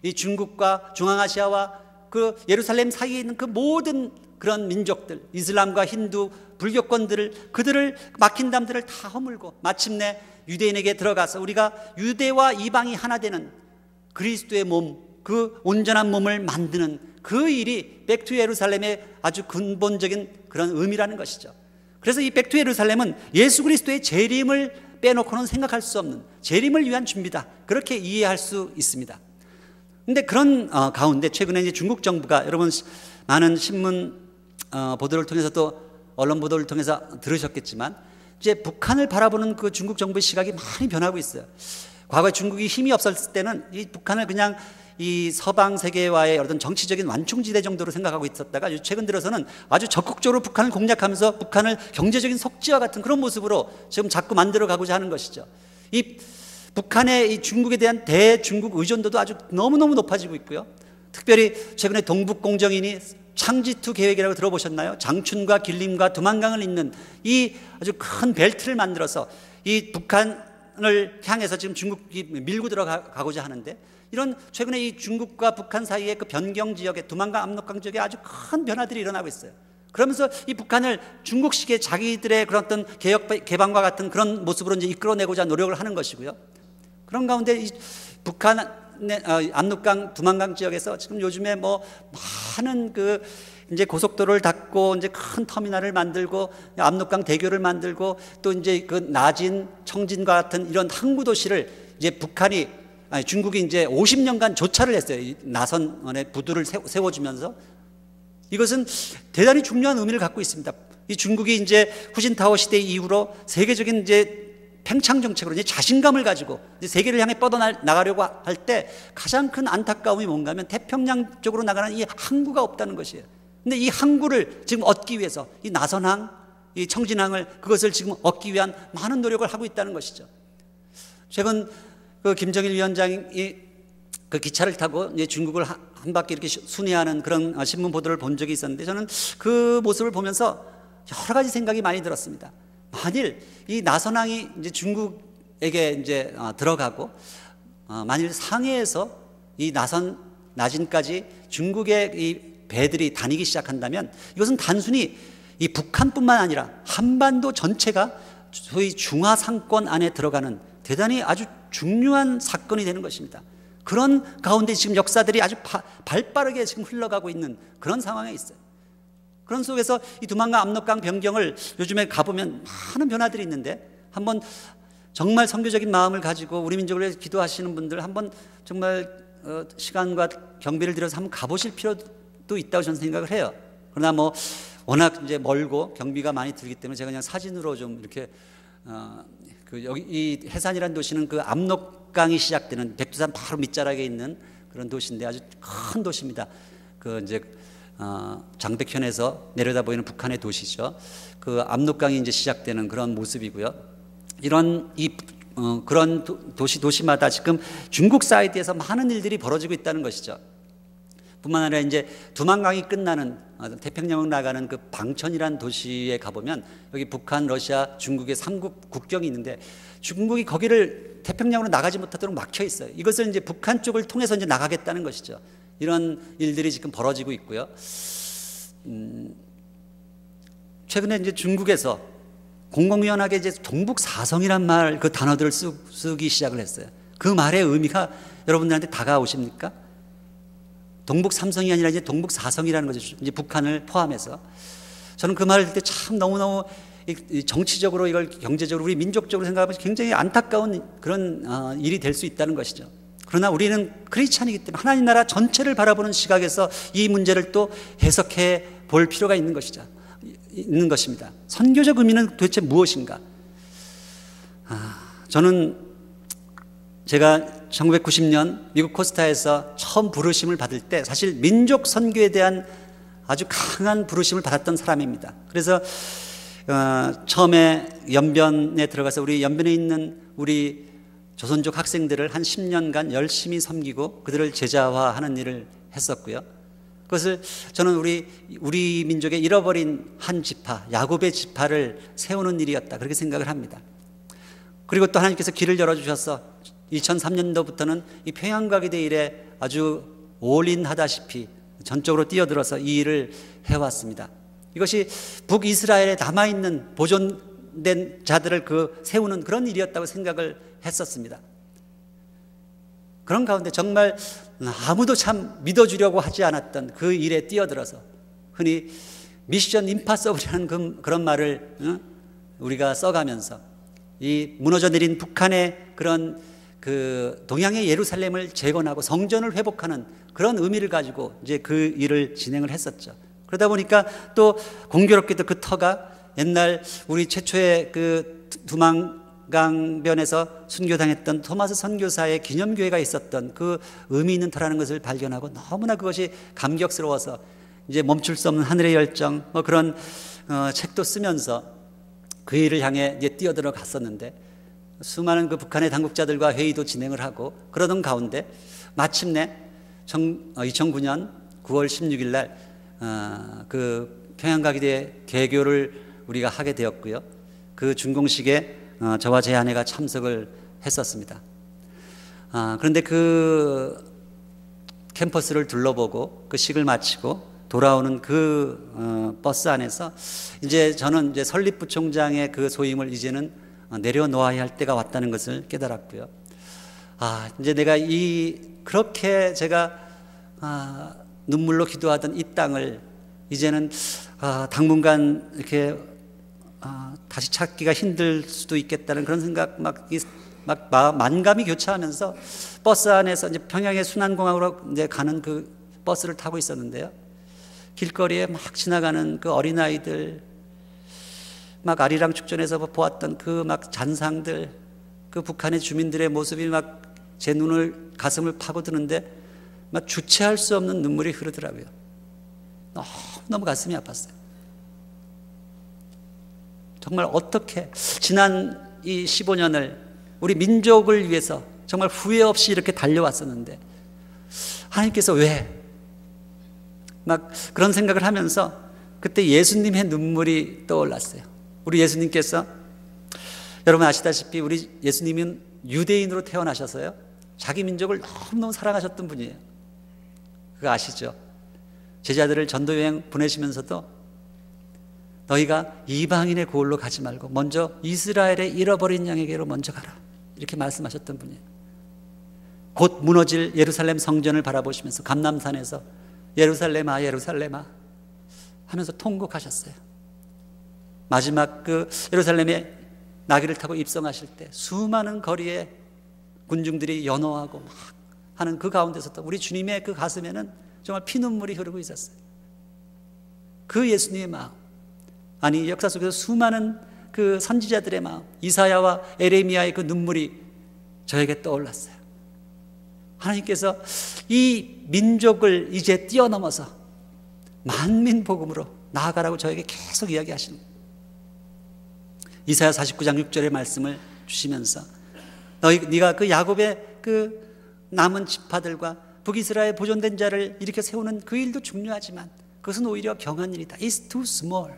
Speaker 1: 이 중국과 중앙아시아와 그 예루살렘 사이에 있는 그 모든 그런 민족들, 이슬람과 힌두, 불교권들을, 그들을 막힌 담들을 다 허물고 마침내 유대인에게 들어가서 우리가 유대와 이방이 하나 되는 그리스도의 몸, 그 온전한 몸을 만드는 그 일이 백투 예루살렘의 아주 근본적인 그런 의미라는 것이죠. 그래서 이 백투 예루살렘은 예수 그리스도의 재림을 빼놓고는 생각할 수 없는 재림을 위한 준비다, 그렇게 이해할 수 있습니다. 그런데 그런 가운데 최근에 이제 중국 정부가, 여러분 많은 신문 보도를 통해서도 언론 보도를 통해서 들으셨겠지만 이제 북한을 바라보는 그 중국 정부의 시각이 많이 변하고 있어요. 과거에 중국이 힘이 없었을 때는 이 북한을 그냥 이 서방 세계와의 어떤 정치적인 완충지대 정도로 생각하고 있었다가 최근 들어서는 아주 적극적으로 북한을 공략하면서 북한을 경제적인 속지와 같은 그런 모습으로 지금 자꾸 만들어 가고자 하는 것이죠. 이 북한의 이 중국에 대한 대중국 의존도도 아주 너무너무 높아지고 있고요. 특별히 최근에 동북공정인이 창지2 계획이라고 들어보셨나요? 장춘과 길림과 두만강을 잇는 이 아주 큰 벨트를 만들어서 이 북한을 향해서 지금 중국이 밀고 들어가고자 하는데, 이런 최근에 이 중국과 북한 사이의 그 변경 지역에, 두만강 압록강 지역에 아주 큰 변화들이 일어나고 있어요. 그러면서 이 북한을 중국식의 자기들의 그런 어떤 개혁 개방과 같은 그런 모습으로 이제 이끌어내고자 노력을 하는 것이고요. 그런 가운데 이 북한 압록강, 두만강 지역에서 지금 요즘에 뭐 많은 그 이제 고속도로를 닫고 이제 큰 터미널을 만들고 압록강 대교를 만들고 또 이제 그 나진, 청진과 같은 이런 항구 도시를 이제 중국이 이제 50년간 조차를 했어요. 이 나선의 부두를 세워주면서. 이것은 대단히 중요한 의미를 갖고 있습니다. 이 중국이 이제 후진타오 시대 이후로 세계적인 이제 팽창 정책으로 이제 자신감을 가지고 이제 세계를 향해 뻗어나가려고 할 때 가장 큰 안타까움이 뭔가 하면 태평양 쪽으로 나가는 이 항구가 없다는 것이에요. 근데 이 항구를 지금 얻기 위해서 이 나선항, 이 청진항을, 그것을 지금 얻기 위한 많은 노력을 하고 있다는 것이죠. 최근 그 김정일 위원장이 그 기차를 타고 이제 중국을 한 바퀴 이렇게 순회하는 그런 신문 보도를 본 적이 있었는데, 저는 그 모습을 보면서 여러 가지 생각이 많이 들었습니다. 만일 이 나선항이 이제 중국에게 이제 들어가고 만일 상해에서 이 나진까지 중국의 이 배들이 다니기 시작한다면 이것은 단순히 이 북한뿐만 아니라 한반도 전체가 소위 중화상권 안에 들어가는 대단히 아주 중요한 사건이 되는 것입니다. 그런 가운데 지금 역사들이 아주 발빠르게 지금 흘러가고 있는 그런 상황에 있어요. 그런 속에서 이 두만강 압록강 변경을 요즘에 가보면 많은 변화들이 있는데, 한번 정말 선교적인 마음을 가지고 우리 민족을 위해서 기도하시는 분들 한번 정말 시간과 경비를 들여서 한번 가보실 필요도 있다고 저는 생각을 해요. 그러나 뭐 워낙 이제 멀고 경비가 많이 들기 때문에 제가 그냥 사진으로 좀 이렇게 여기 이 해산이라는 도시는 그 압록강이 시작되는 백두산 바로 밑자락에 있는 그런 도시인데 아주 큰 도시입니다. 그 이제 장백현에서 내려다 보이는 북한의 도시죠. 그 압록강이 이제 시작되는 그런 모습이고요. 이런 그런 도시마다 지금 중국 사이드에서 많은 일들이 벌어지고 있다는 것이죠. 뿐만 아니라 이제 두만강이 끝나는 태평양을 나가는 그 방천이라는 도시에 가보면 여기 북한, 러시아, 중국의 3국 국경이 있는데 중국이 거기를 태평양으로 나가지 못하도록 막혀 있어요. 이것을 이제 북한 쪽을 통해서 이제 나가겠다는 것이죠. 이런 일들이 지금 벌어지고 있고요. 최근에 이제 중국에서 공공연하게 이제 동북사성이란 말 그 단어들을 쓰기 시작을 했어요. 그 말의 의미가 여러분들한테 다가오십니까? 동북삼성이 아니라 이제 동북사성이라는 거죠. 이제 북한을 포함해서. 저는 그 말을 들을 때 참 너무너무 정치적으로 이걸 경제적으로 우리 민족적으로 생각하면 굉장히 안타까운 그런 일이 될 수 있다는 것이죠. 그러나 우리는 크리스찬이기 때문에 하나님 나라 전체를 바라보는 시각에서 이 문제를 또 해석해 볼 필요가 있는 것입니다. 선교적 의미는 도대체 무엇인가? 저는 제가 1990년 미국 코스타에서 처음 부르심을 받을 때 사실 민족 선교에 대한 아주 강한 부르심을 받았던 사람입니다. 그래서 처음에 연변에 들어가서 우리 연변에 있는 우리 조선족 학생들을 한 10년간 열심히 섬기고 그들을 제자화하는 일을 했었고요. 그것을 저는 우리 민족의 잃어버린 한 지파, 야곱의 지파를 세우는 일이었다, 그렇게 생각을 합니다. 그리고 또 하나님께서 길을 열어주셔서 2003년도부터는 이 평양과기대 일에 아주 올인하다시피 전적으로 뛰어들어서 이 일을 해왔습니다. 이것이 북이스라엘에 남아있는 보존된 자들을 세우는 그런 일이었다고 생각을 했었습니다. 그런 가운데 정말 아무도 참 믿어주려고 하지 않았던 그 일에 뛰어들어서 흔히 미션 임파서블이라는 그런 말을 우리가 써가면서 이 무너져 내린 북한의 그런 그 동양의 예루살렘을 재건하고 성전을 회복하는 그런 의미를 가지고 이제 그 일을 진행을 했었죠. 그러다 보니까 또 공교롭게도 그 터가 옛날 우리 최초의 그 두만강변에서 순교당했던 토마스 선교사의 기념교회가 있었던 그 의미 있는 터라는 것을 발견하고 너무나 그것이 감격스러워서 이제 멈출 수 없는 하늘의 열정 뭐 그런 책도 쓰면서 그 일을 향해 이제 뛰어들어 갔었는데 수많은 그 북한의 당국자들과 회의도 진행을 하고 그러던 가운데 마침내 2009년 9월 16일 날 그 평양과기대 개교를 우리가 하게 되었고요. 그 준공식에 저와 제 아내가 참석을 했었습니다. 그런데 그 캠퍼스를 둘러보고 그 식을 마치고 돌아오는 그 버스 안에서 이제 저는 이제 설립부총장의 그 소임을 이제는 내려놓아야 할 때가 왔다는 것을 깨달았고요. 이제 내가 그렇게 제가 눈물로 기도하던 이 땅을 이제는 당분간 이렇게 다시 찾기가 힘들 수도 있겠다는 그런 생각 막 만감이 교차하면서 버스 안에서 이제 평양의 순환공항으로 이제 가는 그 버스를 타고 있었는데요. 길거리에 막 지나가는 그 어린아이들, 막 아리랑 축전에서 보았던 그 막 잔상들, 그 북한의 주민들의 모습이 막 제 가슴을 파고드는데 막 주체할 수 없는 눈물이 흐르더라고요. 너무 가슴이 아팠어요. 정말 어떻게 지난 이 15년을 우리 민족을 위해서 정말 후회 없이 이렇게 달려왔었는데 하나님께서 왜? 막 그런 생각을 하면서 그때 예수님의 눈물이 떠올랐어요. 우리 예수님께서 여러분 아시다시피 우리 예수님은 유대인으로 태어나셔서요. 자기 민족을 너무너무 사랑하셨던 분이에요. 그거 아시죠? 제자들을 전도여행 보내시면서도 너희가 이방인의 고을로 가지 말고 먼저 이스라엘의 잃어버린 양에게로 먼저 가라, 이렇게 말씀하셨던 분이에요. 곧 무너질 예루살렘 성전을 바라보시면서 감람산에서 예루살렘아 예루살렘아 하면서 통곡하셨어요. 마지막 그 예루살렘에 나귀를 타고 입성하실 때 수많은 거리에 군중들이 연호하고 막 하는 그 가운데서도 우리 주님의 그 가슴에는 정말 피눈물이 흐르고 있었어요. 그 예수님의 마음, 아니 역사 속에서 수많은 그 선지자들의 마음, 이사야와 에레미야의 그 눈물이 저에게 떠올랐어요. 하나님께서 이 민족을 이제 뛰어넘어서 만민 복음으로 나아가라고 저에게 계속 이야기하시는 거예요. 이사야 49장 6절의 말씀을 주시면서 네가 그 야곱의 그 남은 지파들과 북이스라엘 보존된 자를 이렇게 세우는 그 일도 중요하지만 그것은 오히려 경한 일이다. It's too small.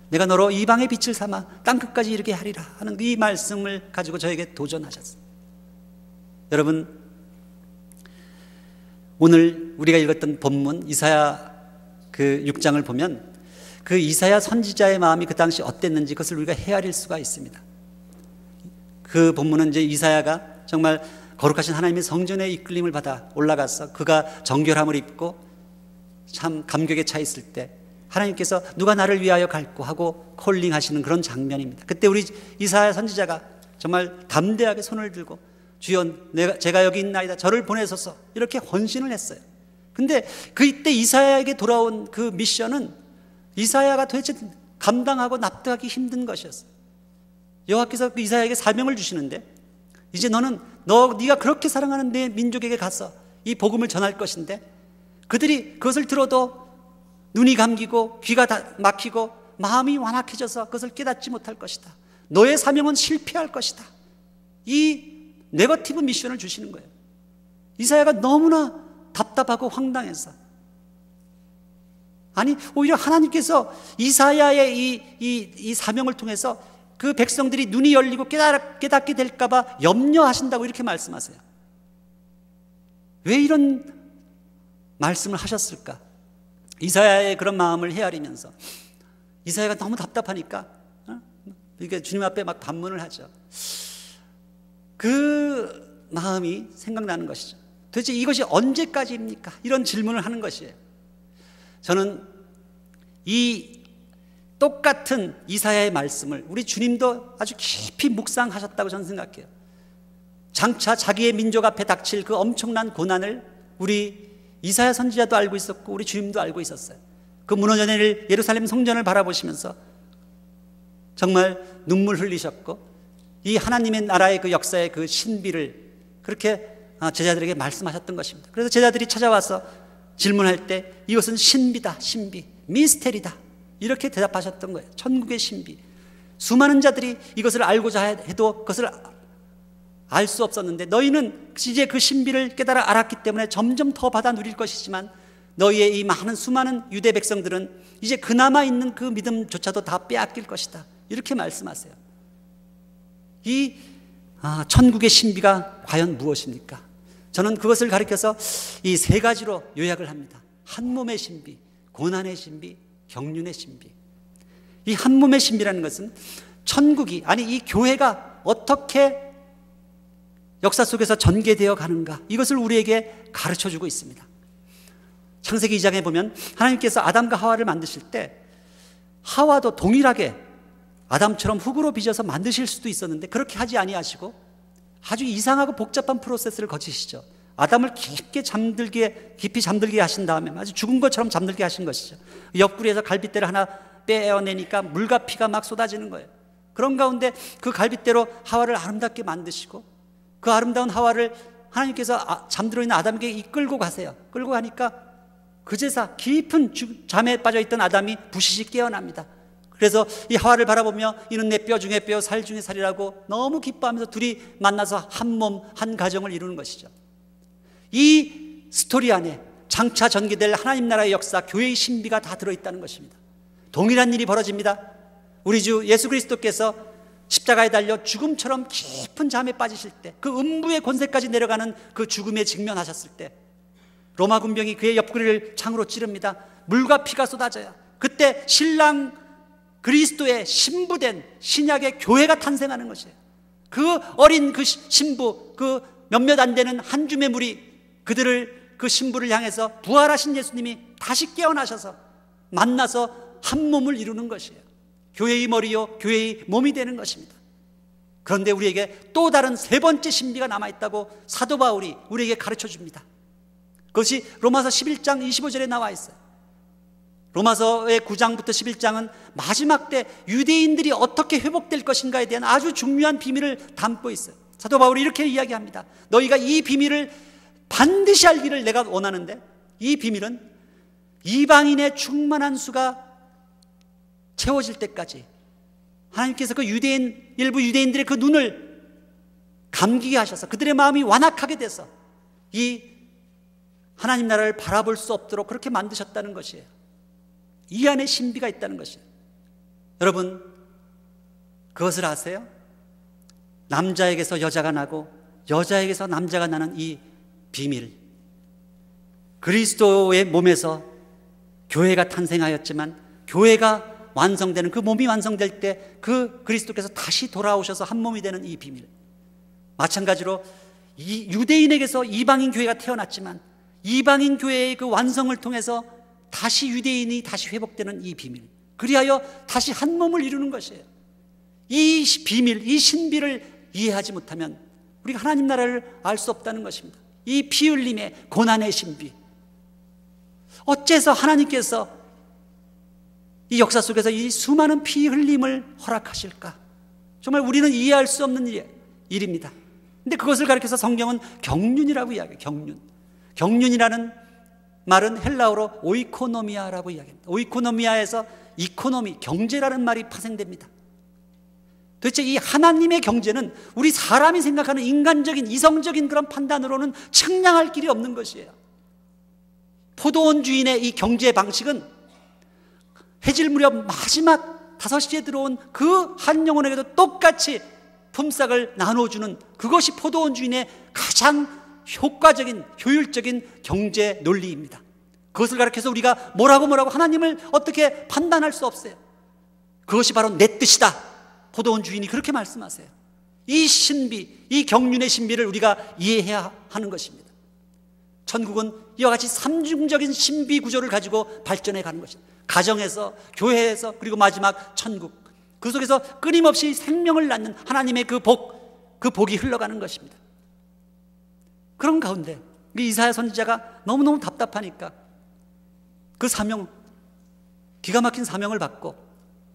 Speaker 1: 내가 너로 이방의 빛을 삼아 땅끝까지 이르게 하리라 하는 이 말씀을 가지고 저에게 도전하셨어요. 여러분, 오늘 우리가 읽었던 본문 이사야 그 6장을 보면 그 이사야 선지자의 마음이 그 당시 어땠는지 그것을 우리가 헤아릴 수가 있습니다. 그 본문은 이제 이사야가 정말 거룩하신 하나님의 성전의 이끌림을 받아 올라가서 그가 정결함을 입고 참 감격에 차 있을 때 하나님께서 누가 나를 위하여 갈고 하고 콜링하시는 그런 장면입니다. 그때 우리 이사야 선지자가 정말 담대하게 손을 들고 주여 제가 여기 있나이다 저를 보내소서 이렇게 헌신을 했어요. 근데 그때 이사야에게 돌아온 그 미션은 이사야가 도대체 감당하고 납득하기 힘든 것이었어요. 여호와께서 그 이사야에게 사명을 주시는데 이제 네가 그렇게 사랑하는 내 민족에게 가서 이 복음을 전할 것인데 그들이 그것을 들어도 눈이 감기고 귀가 다 막히고 마음이 완악해져서 그것을 깨닫지 못할 것이다. 너의 사명은 실패할 것이다. 이 네거티브 미션을 주시는 거예요. 이사야가 너무나 답답하고 황당해서 아니 오히려 하나님께서 이사야의 이 사명을 통해서 그 백성들이 눈이 열리고 깨닫게 될까 봐 염려하신다고 이렇게 말씀하세요. 왜 이런 말씀을 하셨을까? 이사야의 그런 마음을 헤아리면서 이사야가 너무 답답하니까 이게 주님 앞에 막 반문을 하죠. 그 마음이 생각나는 것이죠. 도대체 이것이 언제까지입니까? 이런 질문을 하는 것이에요. 저는 이 똑같은 이사야의 말씀을 우리 주님도 아주 깊이 묵상하셨다고 저는 생각해요. 장차 자기의 민족 앞에 닥칠 그 엄청난 고난을 우리 이사야 선지자도 알고 있었고 우리 주님도 알고 있었어요. 그 무너져 내릴 예루살렘 성전을 바라보시면서 정말 눈물 흘리셨고 이 하나님의 나라의 그 역사의 그 신비를 그렇게 제자들에게 말씀하셨던 것입니다. 그래서 제자들이 찾아와서 질문할 때 이것은 신비다, 신비, 미스테리다 이렇게 대답하셨던 거예요. 천국의 신비. 수많은 자들이 이것을 알고자 해도 그것을 알 수 없었는데 너희는 이제 그 신비를 깨달아 알았기 때문에 점점 더 받아 누릴 것이지만 너희의 이 많은 수많은 유대 백성들은 이제 그나마 있는 그 믿음조차도 다 빼앗길 것이다 이렇게 말씀하세요. 이 천국의 신비가 과연 무엇입니까? 저는 그것을 가리켜서 이 세 가지로 요약을 합니다. 한 몸의 신비, 고난의 신비, 경륜의 신비. 이 한 몸의 신비라는 것은 천국이 아니 이 교회가 어떻게 역사 속에서 전개되어 가는가 이것을 우리에게 가르쳐주고 있습니다. 창세기 2장에 보면 하나님께서 아담과 하와를 만드실 때 하와도 동일하게 아담처럼 흙으로 빚어서 만드실 수도 있었는데 그렇게 하지 아니하시고 아주 이상하고 복잡한 프로세스를 거치시죠. 아담을 깊이 잠들게 하신 다음에 아주 죽은 것처럼 잠들게 하신 것이죠. 옆구리에서 갈빗대를 하나 빼어내니까 물과 피가 막 쏟아지는 거예요. 그런 가운데 그 갈빗대로 하와를 아름답게 만드시고 그 아름다운 하와를 하나님께서 잠들어 있는 아담에게 이끌고 가세요. 끌고 가니까 그제서 깊은 잠에 빠져있던 아담이 부시시 깨어납니다. 그래서 이 하와를 바라보며 이는 내 뼈 중에 뼈 살 중에 살이라고 너무 기뻐하면서 둘이 만나서 한 몸 한 가정을 이루는 것이죠. 이 스토리 안에 장차 전개될 하나님 나라의 역사 교회의 신비가 다 들어있다는 것입니다. 동일한 일이 벌어집니다. 우리 주 예수 그리스도께서 십자가에 달려 죽음처럼 깊은 잠에 빠지실 때 그 음부의 권세까지 내려가는 그 죽음에 직면하셨을 때 로마 군병이 그의 옆구리를 창으로 찌릅니다. 물과 피가 쏟아져요. 그때 신랑 그리스도의 신부된 신약의 교회가 탄생하는 것이에요. 그 어린 그 신부 그 몇몇 안 되는 한 줌의 물이 그들을 그 신부를 향해서 부활하신 예수님이 다시 깨어나셔서 만나서 한 몸을 이루는 것이에요. 교회의 머리요 교회의 몸이 되는 것입니다. 그런데 우리에게 또 다른 세 번째 신비가 남아있다고 사도 바울이 우리에게 가르쳐줍니다. 그것이 로마서 11장 25절에 나와 있어요. 로마서의 9장부터 11장은 마지막 때 유대인들이 어떻게 회복될 것인가에 대한 아주 중요한 비밀을 담고 있어요. 사도 바울이 이렇게 이야기합니다. 너희가 이 비밀을 반드시 알기를 내가 원하는데 이 비밀은 이방인의 충만한 수가 채워질 때까지 하나님께서 그 일부 유대인들의 그 눈을 감기게 하셔서 그들의 마음이 완악하게 돼서 이 하나님 나라를 바라볼 수 없도록 그렇게 만드셨다는 것이에요. 이 안에 신비가 있다는 것이에요. 여러분 그것을 아세요? 남자에게서 여자가 나고 여자에게서 남자가 나는 이 비밀, 그리스도의 몸에서 교회가 탄생하였지만 교회가 완성되는, 그 몸이 완성될 때 그 그리스도께서 다시 돌아오셔서 한 몸이 되는 이 비밀, 마찬가지로 이 유대인에게서 이방인 교회가 태어났지만 이방인 교회의 그 완성을 통해서 다시 유대인이 다시 회복되는 이 비밀, 그리하여 다시 한 몸을 이루는 것이에요. 이 비밀, 이 신비를 이해하지 못하면 우리가 하나님 나라를 알 수 없다는 것입니다. 이 피 흘림의 고난의 신비, 어째서 하나님께서 이 역사 속에서 이 수많은 피 흘림을 허락하실까? 정말 우리는 이해할 수 없는 일입니다. 근데 그것을 가리켜서 성경은 경륜이라고 이야기해요. 경륜이라는 말은 헬라어로 오이코노미아라고 이야기합니다. 오이코노미아에서 이코노미, 경제라는 말이 파생됩니다. 도대체 이 하나님의 경제는 우리 사람이 생각하는 인간적인 이성적인 그런 판단으로는 측량할 길이 없는 것이에요. 포도원 주인의 이 경제 방식은 해질 무렵 마지막 5시에 들어온 그 한 영혼에게도 똑같이 품삯을 나눠주는, 그것이 포도원 주인의 가장 효과적인, 효율적인 경제 논리입니다. 그것을 가리켜서 우리가 뭐라고 하나님을 어떻게 판단할 수 없어요. 그것이 바로 내 뜻이다. 포도원 주인이 그렇게 말씀하세요. 이 신비, 이 경륜의 신비를 우리가 이해해야 하는 것입니다. 천국은 이와 같이 삼중적인 신비 구조를 가지고 발전해 가는 것입니다. 가정에서, 교회에서, 그리고 마지막 천국, 그 속에서 끊임없이 생명을 낳는 하나님의 그 복이 흘러가는 것입니다. 그런 가운데 이사야 선지자가 너무너무 답답하니까 그 사명, 기가 막힌 사명을 받고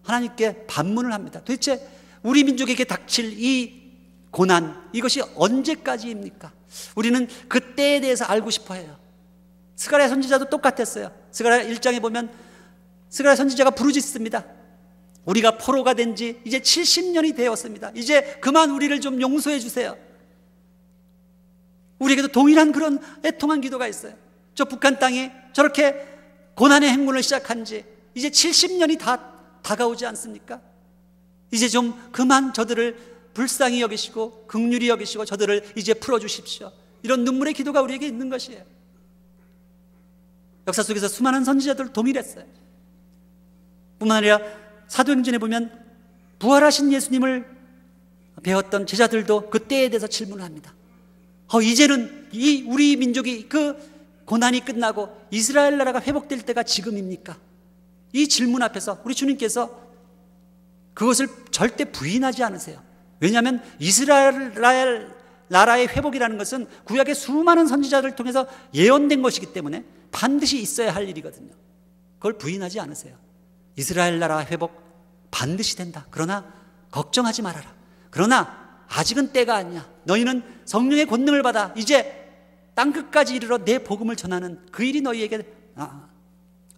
Speaker 1: 하나님께 반문을 합니다. 도대체 우리 민족에게 닥칠 이 고난, 이것이 언제까지입니까? 우리는 그때에 대해서 알고 싶어 해요. 스가랴 선지자도 똑같았어요. 스가랴 1장에 보면 스가랴 선지자가 부르짖습니다. 우리가 포로가 된 지 이제 70년이 되었습니다. 이제 그만 우리를 좀 용서해 주세요. 우리에게도 동일한 그런 애통한 기도가 있어요. 저 북한 땅에 저렇게 고난의 행군을 시작한 지 이제 70년이 다 다가오지 않습니까? 이제 좀 그만 저들을 불쌍히 여기시고 긍휼히 여기시고 저들을 이제 풀어주십시오. 이런 눈물의 기도가 우리에게 있는 것이에요. 역사 속에서 수많은 선지자들 동일했어요. 뿐만 아니라 사도행전에 보면 부활하신 예수님을 배웠던 제자들도 그때에 대해서 질문을 합니다. 이제는 이 우리 민족이 그 고난이 끝나고 이스라엘 나라가 회복될 때가 지금입니까? 이 질문 앞에서 우리 주님께서 그것을 절대 부인하지 않으세요. 왜냐하면 이스라엘 나라의 회복이라는 것은 구약의 수많은 선지자들을 통해서 예언된 것이기 때문에 반드시 있어야 할 일이거든요. 그걸 부인하지 않으세요. 이스라엘 나라 회복 반드시 된다. 그러나 걱정하지 말아라. 그러나 아직은 때가 아니야. 너희는 성령의 권능을 받아 이제 땅끝까지 이르러 내 복음을 전하는 그 일이 너희에게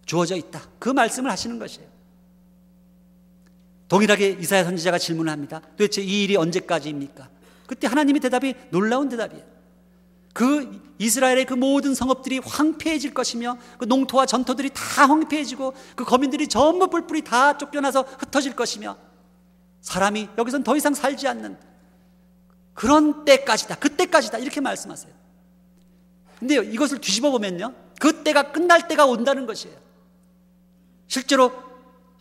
Speaker 1: 주어져 있다. 그 말씀을 하시는 것이에요. 동일하게 이사야 선지자가 질문을 합니다. 도대체 이 일이 언제까지입니까? 그때 하나님의 대답이 놀라운 대답이에요. 그 이스라엘의 그 모든 성읍들이 황폐해질 것이며 그 농토와 전토들이 다 황폐해지고 그 거민들이 전부 뿔뿔이 다 쫓겨나서 흩어질 것이며 사람이 여기선 더 이상 살지 않는 그런 때까지다. 그때까지다. 이렇게 말씀하세요. 근데 이것을 뒤집어 보면요, 그 때가 끝날 때가 온다는 것이에요. 실제로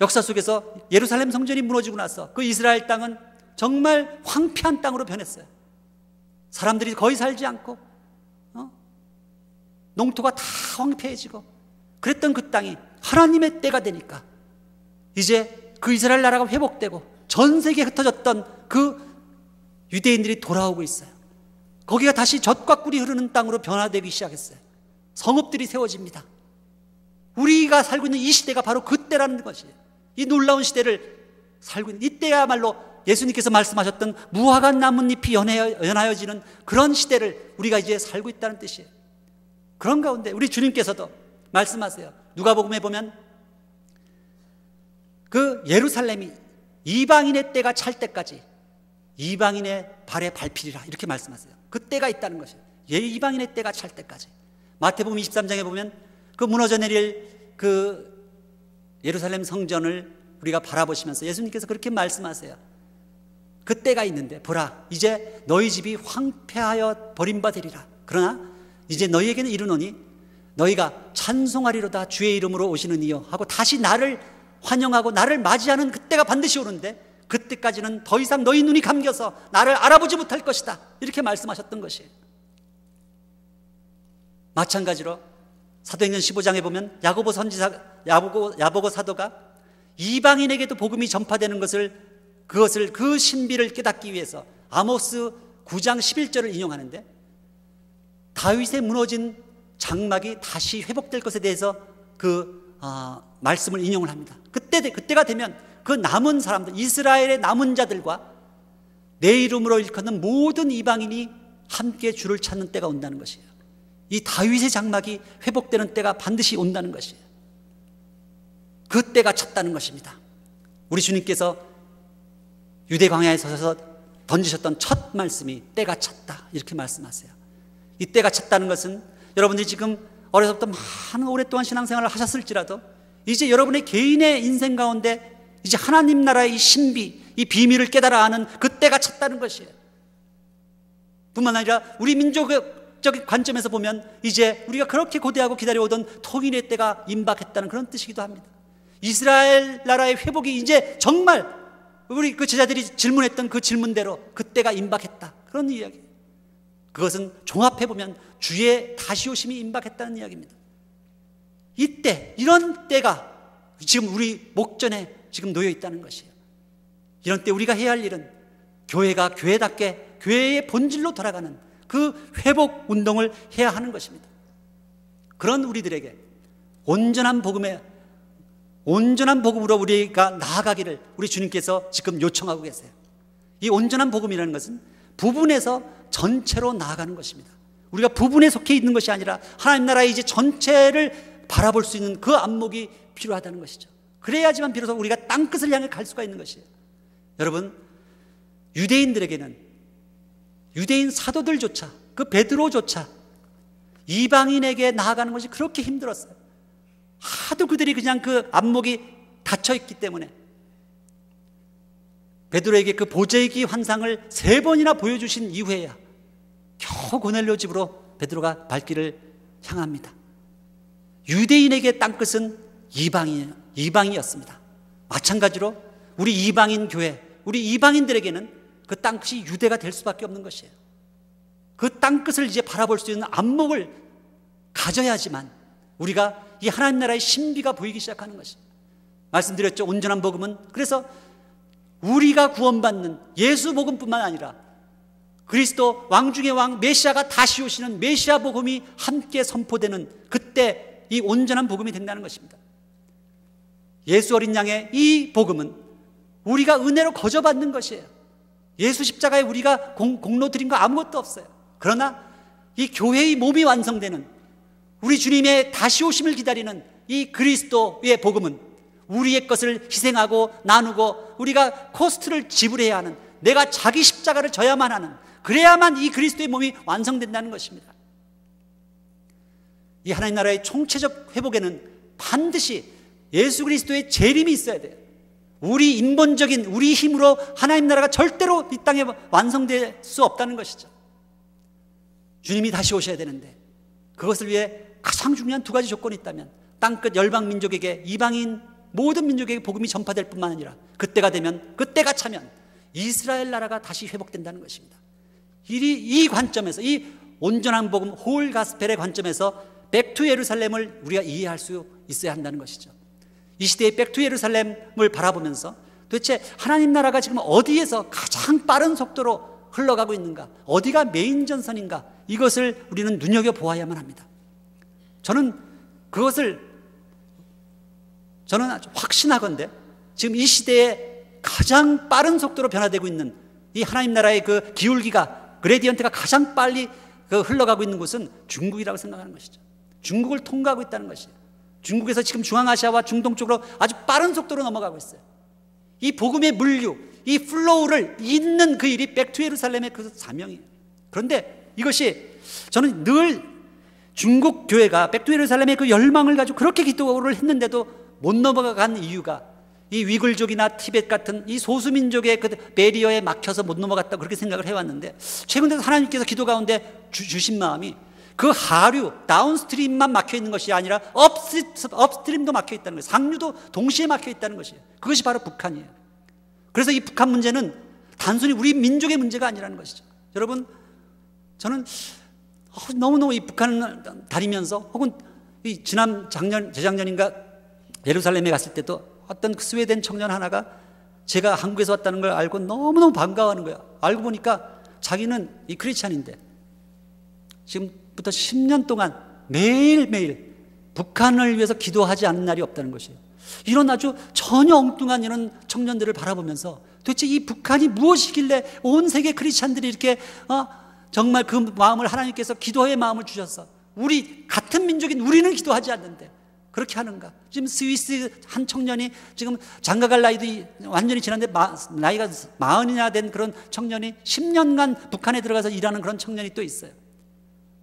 Speaker 1: 역사 속에서 예루살렘 성전이 무너지고 나서 그 이스라엘 땅은 정말 황폐한 땅으로 변했어요. 사람들이 거의 살지 않고 농토가 다 황폐해지고 그랬던 그 땅이 하나님의 때가 되니까 이제 그 이스라엘 나라가 회복되고 전 세계에 흩어졌던 그 유대인들이 돌아오고 있어요. 거기가 다시 젖과 꿀이 흐르는 땅으로 변화되기 시작했어요. 성읍들이 세워집니다. 우리가 살고 있는 이 시대가 바로 그때라는 것이에요. 이 놀라운 시대를 살고 있는 이때야말로 예수님께서 말씀하셨던 무화과 나뭇잎이 연하여지는 그런 시대를 우리가 이제 살고 있다는 뜻이에요. 그런 가운데 우리 주님께서도 말씀하세요. 누가복음에 보면 그 예루살렘이 이방인의 때가 찰 때까지 이방인의 발에 밟히리라 이렇게 말씀하세요. 그 때가 있다는 것이에요. 이방인의 때가 찰 때까지. 마태복음 23장에 보면 그 무너져 내릴 그 예루살렘 성전을 우리가 바라보시면서 예수님께서 그렇게 말씀하세요. 그 때가 있는데 보라, 이제 너희 집이 황폐하여 버림받으리라. 그러나 이제 너희에게는 이르노니 너희가 찬송하리로다 주의 이름으로 오시는 이여 하고 다시 나를 환영하고 나를 맞이하는 그때가 반드시 오는데, 그때까지는 더 이상 너희 눈이 감겨서 나를 알아보지 못할 것이다, 이렇게 말씀하셨던 것이에요. 마찬가지로 사도행전 15장에 보면 야고보 선지자, 야고보 사도가 이방인에게도 복음이 전파되는 그것을 그 신비를 깨닫기 위해서 아모스 9장 11절을 인용하는데, 다윗의 무너진 장막이 다시 회복될 것에 대해서 말씀을 인용을 합니다. 그때가 되면 그 남은 사람들, 이스라엘의 남은 자들과 내 이름으로 일컫는 모든 이방인이 함께 주를 찾는 때가 온다는 것이에요. 이 다윗의 장막이 회복되는 때가 반드시 온다는 것이에요. 그 때가 찼다는 것입니다. 우리 주님께서 유대 광야에 서서 던지셨던 첫 말씀이 때가 찼다, 이렇게 말씀하세요. 이 때가 찼다는 것은 여러분들이 지금 어려서부터 많은 오랫동안 신앙생활을 하셨을지라도 이제 여러분의 개인의 인생 가운데 이제 하나님 나라의 이 신비, 이 비밀을 깨달아 아는 그 때가 찼다는 것이에요. 뿐만 아니라 우리 민족적인 관점에서 보면 이제 우리가 그렇게 고대하고 기다려오던 통일의 때가 임박했다는 그런 뜻이기도 합니다. 이스라엘 나라의 회복이 이제 정말 우리 그 제자들이 질문했던 그 질문대로 그 때가 임박했다, 그런 이야기예요. 그것은 종합해보면 주의 다시 오심이 임박했다는 이야기입니다. 이때, 이런 때가 지금 우리 목전에 지금 놓여 있다는 것이에요. 이런 때 우리가 해야 할 일은 교회가 교회답게 교회의 본질로 돌아가는 그 회복 운동을 해야 하는 것입니다. 그런 우리들에게 온전한 복음으로 우리가 나아가기를 우리 주님께서 지금 요청하고 계세요. 이 온전한 복음이라는 것은 부분에서 전체로 나아가는 것입니다. 우리가 부분에 속해 있는 것이 아니라 하나님 나라의 이제 전체를 바라볼 수 있는 그 안목이 필요하다는 것이죠. 그래야지만 비로소 우리가 땅끝을 향해 갈 수가 있는 것이에요. 여러분, 유대인들에게는, 유대인 사도들조차, 그 베드로조차 이방인에게 나아가는 것이 그렇게 힘들었어요. 하도 그들이 그냥 그 안목이 닫혀 있기 때문에 베드로에게 그 보재기 환상을 3번이나 보여주신 이후에야 겨우 고넬료 집으로 베드로가 발길을 향합니다. 유대인에게 땅끝은 이방이었습니다. 마찬가지로 우리 이방인 교회, 우리 이방인들에게는 그 땅끝이 유대가 될 수밖에 없는 것이에요. 그 땅끝을 이제 바라볼 수 있는 안목을 가져야지만 우리가 이 하나님 나라의 신비가 보이기 시작하는 것입니다. 말씀드렸죠. 온전한 복음은 그래서 우리가 구원받는 예수 복음뿐만 아니라 그리스도 왕 중의 왕 메시아가 다시 오시는 메시아 복음이 함께 선포되는 그때 이 온전한 복음이 된다는 것입니다. 예수 어린 양의 이 복음은 우리가 은혜로 거저받는 것이에요. 예수 십자가에 우리가 공로 드린 거 아무것도 없어요. 그러나 이 교회의 몸이 완성되는 우리 주님의 다시 오심을 기다리는 이 그리스도의 복음은 우리의 것을 희생하고 나누고 우리가 코스트를 지불해야 하는, 내가 자기 십자가를 져야만 하는, 그래야만 이 그리스도의 몸이 완성된다는 것입니다. 이 하나님 나라의 총체적 회복에는 반드시 예수 그리스도의 재림이 있어야 돼요. 우리 인본적인 우리 힘으로 하나님 나라가 절대로 이 땅에 완성될 수 없다는 것이죠. 주님이 다시 오셔야 되는데 그것을 위해 가장 중요한 2가지 조건이 있다면 땅끝 열방 민족에게, 이방인 모든 민족에게 복음이 전파될 뿐만 아니라 그때가 되면, 그때가 차면 이스라엘 나라가 다시 회복된다는 것입니다. 이 관점에서, 이 온전한 복음 홀 가스펠의 관점에서 백투 예루살렘을 우리가 이해할 수 있어야 한다는 것이죠. 이 시대의 백투 예루살렘을 바라보면서 도대체 하나님 나라가 지금 어디에서 가장 빠른 속도로 흘러가고 있는가, 어디가 메인 전선인가, 이것을 우리는 눈여겨보아야만 합니다. 저는 아주 확신하건대 지금 이 시대에 가장 빠른 속도로 변화되고 있는 이 하나님 나라의 그 기울기가, 그레디언트가 가장 빨리 흘러가고 있는 곳은 중국이라고 생각하는 것이죠. 중국을 통과하고 있다는 것이에요. 중국에서 지금 중앙아시아와 중동 쪽으로 아주 빠른 속도로 넘어가고 있어요. 이 복음의 물류, 이 플로우를 잇는 그 일이 백투 예루살렘의 그 사명이에요. 그런데 이것이 저는 늘 중국 교회가 백투 예루살렘의 그 열망을 가지고 그렇게 기도를 했는데도 못 넘어간 이유가 이 위굴족이나 티벳 같은 이 소수민족의 그 배리어에 막혀서 못 넘어갔다고 그렇게 생각을 해왔는데, 최근 들어서 하나님께서 기도 가운데 주신 마음이 그 하류, 다운스트림만 막혀 있는 것이 아니라 업스트림도 막혀 있다는 거예요. 상류도 동시에 막혀 있다는 것이에요. 그것이 바로 북한이에요. 그래서 이 북한 문제는 단순히 우리 민족의 문제가 아니라는 것이죠. 여러분, 저는 너무너무 이 북한을 다니면서, 혹은 이 재작년인가 예루살렘에 갔을 때도 어떤 스웨덴 청년 하나가 제가 한국에서 왔다는 걸 알고 너무너무 반가워하는 거야. 알고 보니까 자기는 이 크리스찬인데 지금부터 10년 동안 매일매일 북한을 위해서 기도하지 않는 날이 없다는 것이에요. 이런 아주 전혀 엉뚱한 이런 청년들을 바라보면서 도대체 이 북한이 무엇이길래 온 세계 크리스찬들이 이렇게 정말 그 마음을 하나님께서 기도의 마음을 주셔서 우리 같은 민족인 우리는 기도하지 않는데 그렇게 하는가? 지금 스위스 한 청년이 지금 장가갈 나이도 완전히 지났는데 나이가 40이나 된 그런 청년이 10년간 북한에 들어가서 일하는 그런 청년이 또 있어요.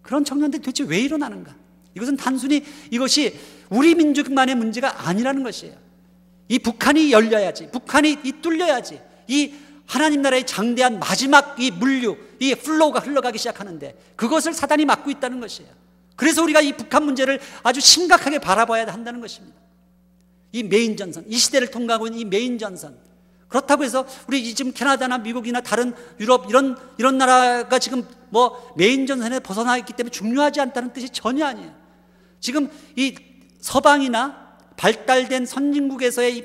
Speaker 1: 그런 청년들이 도대체 왜 일어나는가? 이것은 단순히 이것이 우리 민족만의 문제가 아니라는 것이에요. 이 북한이 열려야지, 북한이 뚫려야지 이 하나님 나라의 장대한 마지막 이 물류, 이 플로우가 흘러가기 시작하는데 그것을 사단이 막고 있다는 것이에요. 그래서 우리가 이 북한 문제를 아주 심각하게 바라봐야 한다는 것입니다. 이 메인 전선, 이 시대를 통과하고 있는 이 메인 전선. 그렇다고 해서 우리 지금 캐나다나 미국이나 다른 유럽 이런 나라가 지금 뭐 메인 전선에 벗어나 있기 때문에 중요하지 않다는 뜻이 전혀 아니에요. 지금 이 서방이나 발달된 선진국에서의 이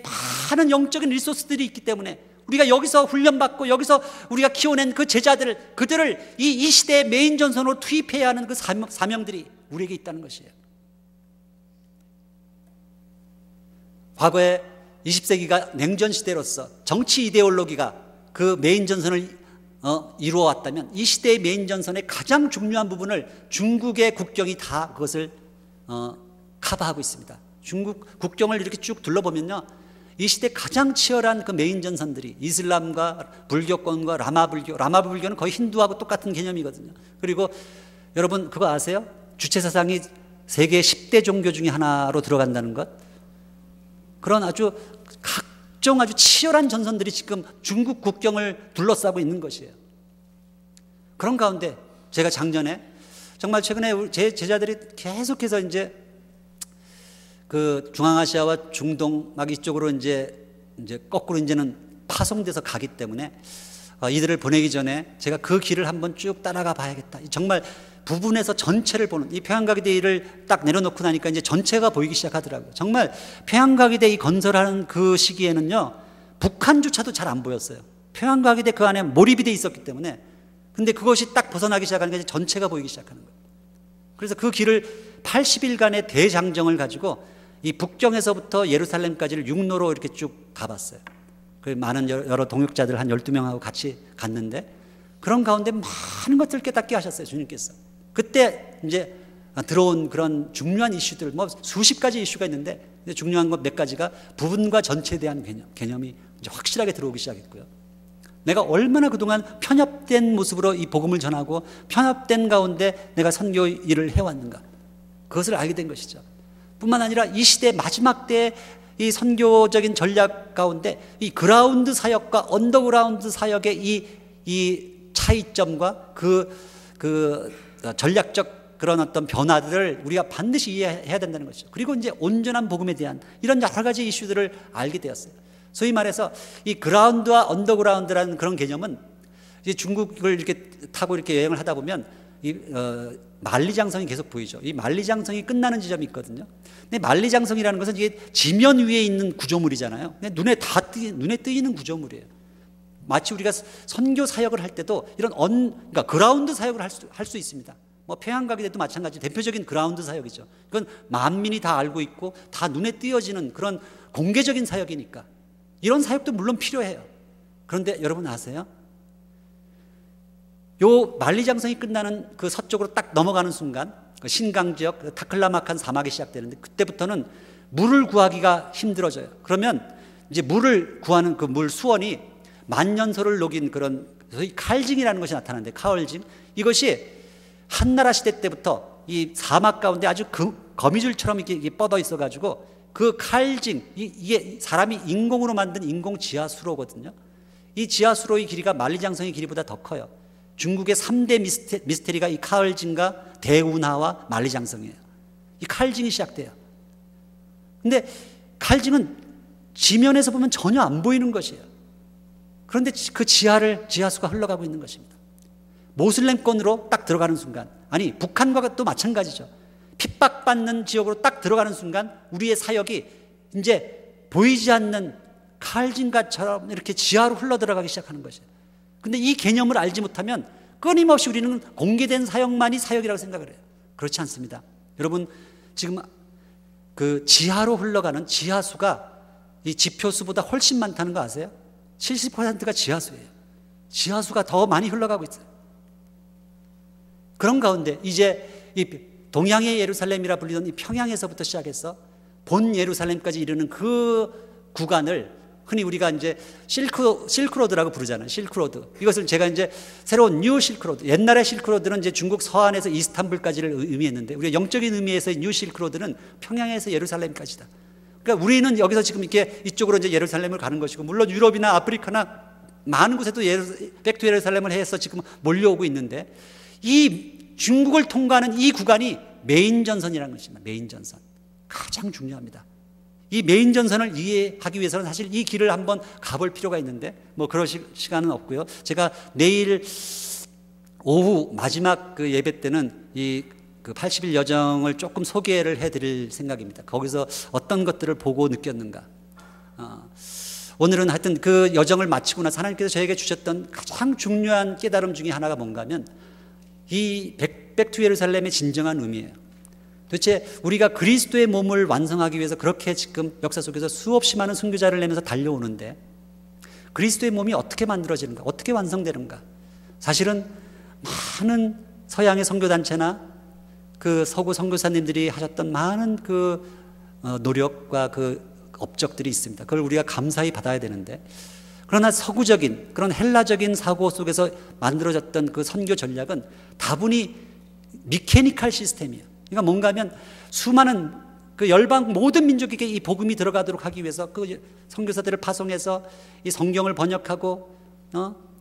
Speaker 1: 많은 영적인 리소스들이 있기 때문에 우리가 여기서 훈련받고 여기서 우리가 키워낸 그 제자들을, 그들을 이 시대의 메인 전선으로 투입해야 하는 그 사명들이 우리에게 있다는 것이에요. 과거에 20세기가 냉전 시대로서 정치 이데올로기가 그 메인 전선을 이루어왔다면 이 시대의 메인 전선의 가장 중요한 부분을 중국의 국경이 다 그것을 커버하고 있습니다. 중국 국경을 이렇게 쭉 둘러보면요, 이 시대 가장 치열한 그 메인 전선들이 이슬람과 불교권과 라마불교는 거의 힌두하고 똑같은 개념이거든요. 그리고 여러분 그거 아세요? 주체사상이 세계 10대 종교 중에 하나로 들어간다는 것. 그런 아주 각종 아주 치열한 전선들이 지금 중국 국경을 둘러싸고 있는 것이에요. 그런 가운데 제가 작년에 정말 최근에 제 제자들이 계속해서 이제 그 중앙아시아와 중동 막 이쪽으로 이제 거꾸로 이제는 파송돼서 가기 때문에 이들을 보내기 전에 제가 그 길을 한번 쭉 따라가 봐야겠다. 정말 부분에서 전체를 보는, 이 평양가기대를 딱 내려놓고 나니까 이제 전체가 보이기 시작하더라고요. 정말 평양가기대 이 건설하는 그 시기에는요, 북한조차도 잘 안 보였어요. 평양가기대 그 안에 몰입이 돼 있었기 때문에. 근데 그것이 딱 벗어나기 시작하니까 이제 전체가 보이기 시작하는 거예요. 그래서 그 길을 80일간의 대장정을 가지고 이 북경에서부터 예루살렘까지를 육로로 이렇게 쭉 가봤어요. 그 많은 여러 동역자들 한 12명하고 같이 갔는데 그런 가운데 많은 것들을 깨닫게 하셨어요, 주님께서. 그때 이제 들어온 그런 중요한 이슈들, 뭐 수십 가지 이슈가 있는데 중요한 것 몇 가지가 부분과 전체에 대한 개념이 이제 확실하게 들어오기 시작했고요. 내가 얼마나 그동안 편협된 모습으로 이 복음을 전하고 편협된 가운데 내가 선교 일을 해왔는가, 그것을 알게 된 것이죠. 뿐만 아니라 이 시대 마지막 때의 이 선교적인 전략 가운데 이 그라운드 사역과 언더그라운드 사역의 이 차이점과 그 전략적 그런 어떤 변화들을 우리가 반드시 이해해야 된다는 것이죠. 그리고 이제 온전한 복음에 대한 이런 여러 가지 이슈들을 알게 되었어요. 소위 말해서 이 그라운드와 언더그라운드라는 그런 개념은 이제 중국을 이렇게 타고 이렇게 여행을 하다 보면 만리장성이 계속 보이죠. 이 만리장성이 끝나는 지점이 있거든요. 근데 만리장성이라는 것은 이게 지면 위에 있는 구조물이잖아요. 눈에 뜨이는 구조물이에요. 마치 우리가 선교 사역을 할 때도 이런 그러니까 그라운드 사역을 할 수 있습니다. 뭐 평양가기대도 마찬가지 대표적인 그라운드 사역이죠. 그건 만민이 다 알고 있고 다 눈에 띄어지는 그런 공개적인 사역이니까 이런 사역도 물론 필요해요. 그런데 여러분 아세요? 요 만리장성이 끝나는 그 서쪽으로 딱 넘어가는 순간 그 신강 지역 타클라마칸 사막이 시작되는데 그때부터는 물을 구하기가 힘들어져요. 그러면 이제 물을 구하는 그 물 수원이 만년설을 녹인 그런 소위 칼징이라는 것이 나타나는데 카얼징, 이것이 한나라 시대 때부터 이 사막 가운데 아주 거미줄처럼 이렇게 뻗어 있어 가지고 그 칼징, 이게 사람이 인공으로 만든 인공 지하수로거든요. 이 지하수로의 길이가 만리장성의 길이보다 더 커요. 중국의 3대 미스테리가 이 카얼징과 대운하와 만리장성이에요. 이 칼징이 시작돼요. 근데 칼징은 지면에서 보면 전혀 안 보이는 것이에요. 그런데 그 지하수가 흘러가고 있는 것입니다. 모슬렘권으로 딱 들어가는 순간, 아니 북한과 또 마찬가지죠. 핍박받는 지역으로 딱 들어가는 순간 우리의 사역이 이제 보이지 않는 칼진가처럼 이렇게 지하로 흘러들어가기 시작하는 것이에요. 근데 이 개념을 알지 못하면 끊임없이 우리는 공개된 사역만이 사역이라고 생각을 해요. 그렇지 않습니다. 여러분, 지금 그 지하로 흘러가는 지하수가 이 지표수보다 훨씬 많다는 거 아세요? 70%가 지하수예요. 지하수가 더 많이 흘러가고 있어요. 그런 가운데 이제 이 동양의 예루살렘이라 불리던 이 평양에서부터 시작해서 본 예루살렘까지 이르는 그 구간을 흔히 우리가 이제 실크로드라고 부르잖아요. 실크로드. 이것을 제가 이제 새로운 뉴 실크로드. 옛날의 실크로드는 이제 중국 서안에서 이스탄불까지를 의미했는데, 우리가 영적인 의미에서의 뉴 실크로드는 평양에서 예루살렘까지다. 그러니까 우리는 여기서 지금 이렇게 이쪽으로 이제 예루살렘을 가는 것이고, 물론 유럽이나 아프리카나 많은 곳에도 백투 예루살렘을 해서 지금 몰려오고 있는데, 이 중국을 통과하는 이 구간이 메인 전선이라는 것입니다. 메인 전선. 가장 중요합니다. 이 메인 전선을 이해하기 위해서는 사실 이 길을 한번 가볼 필요가 있는데, 뭐 그럴 시간은 없고요. 제가 내일 오후 마지막 그 예배 때는 이 그 80일 여정을 조금 소개를 해드릴 생각입니다. 거기서 어떤 것들을 보고 느꼈는가. 오늘은 하여튼 그 여정을 마치고 나서 하나님께서 저에게 주셨던 가장 중요한 깨달음 중에 하나가 뭔가 하면, 이 백투 예루살렘의 진정한 의미예요. 도대체 우리가 그리스도의 몸을 완성하기 위해서 그렇게 지금 역사 속에서 수없이 많은 선교자를 내면서 달려오는데, 그리스도의 몸이 어떻게 만들어지는가, 어떻게 완성되는가. 사실은 많은 서양의 선교단체나 그 서구 선교사님들이 하셨던 많은 그 노력과 그 업적들이 있습니다. 그걸 우리가 감사히 받아야 되는데, 그러나 서구적인 그런 헬라적인 사고 속에서 만들어졌던 그 선교 전략은 다분히 미케니컬 시스템이에요. 그러니까 뭔가 하면 수많은 그 열방 모든 민족에게 이 복음이 들어가도록 하기 위해서 그 선교사들을 파송해서 이 성경을 번역하고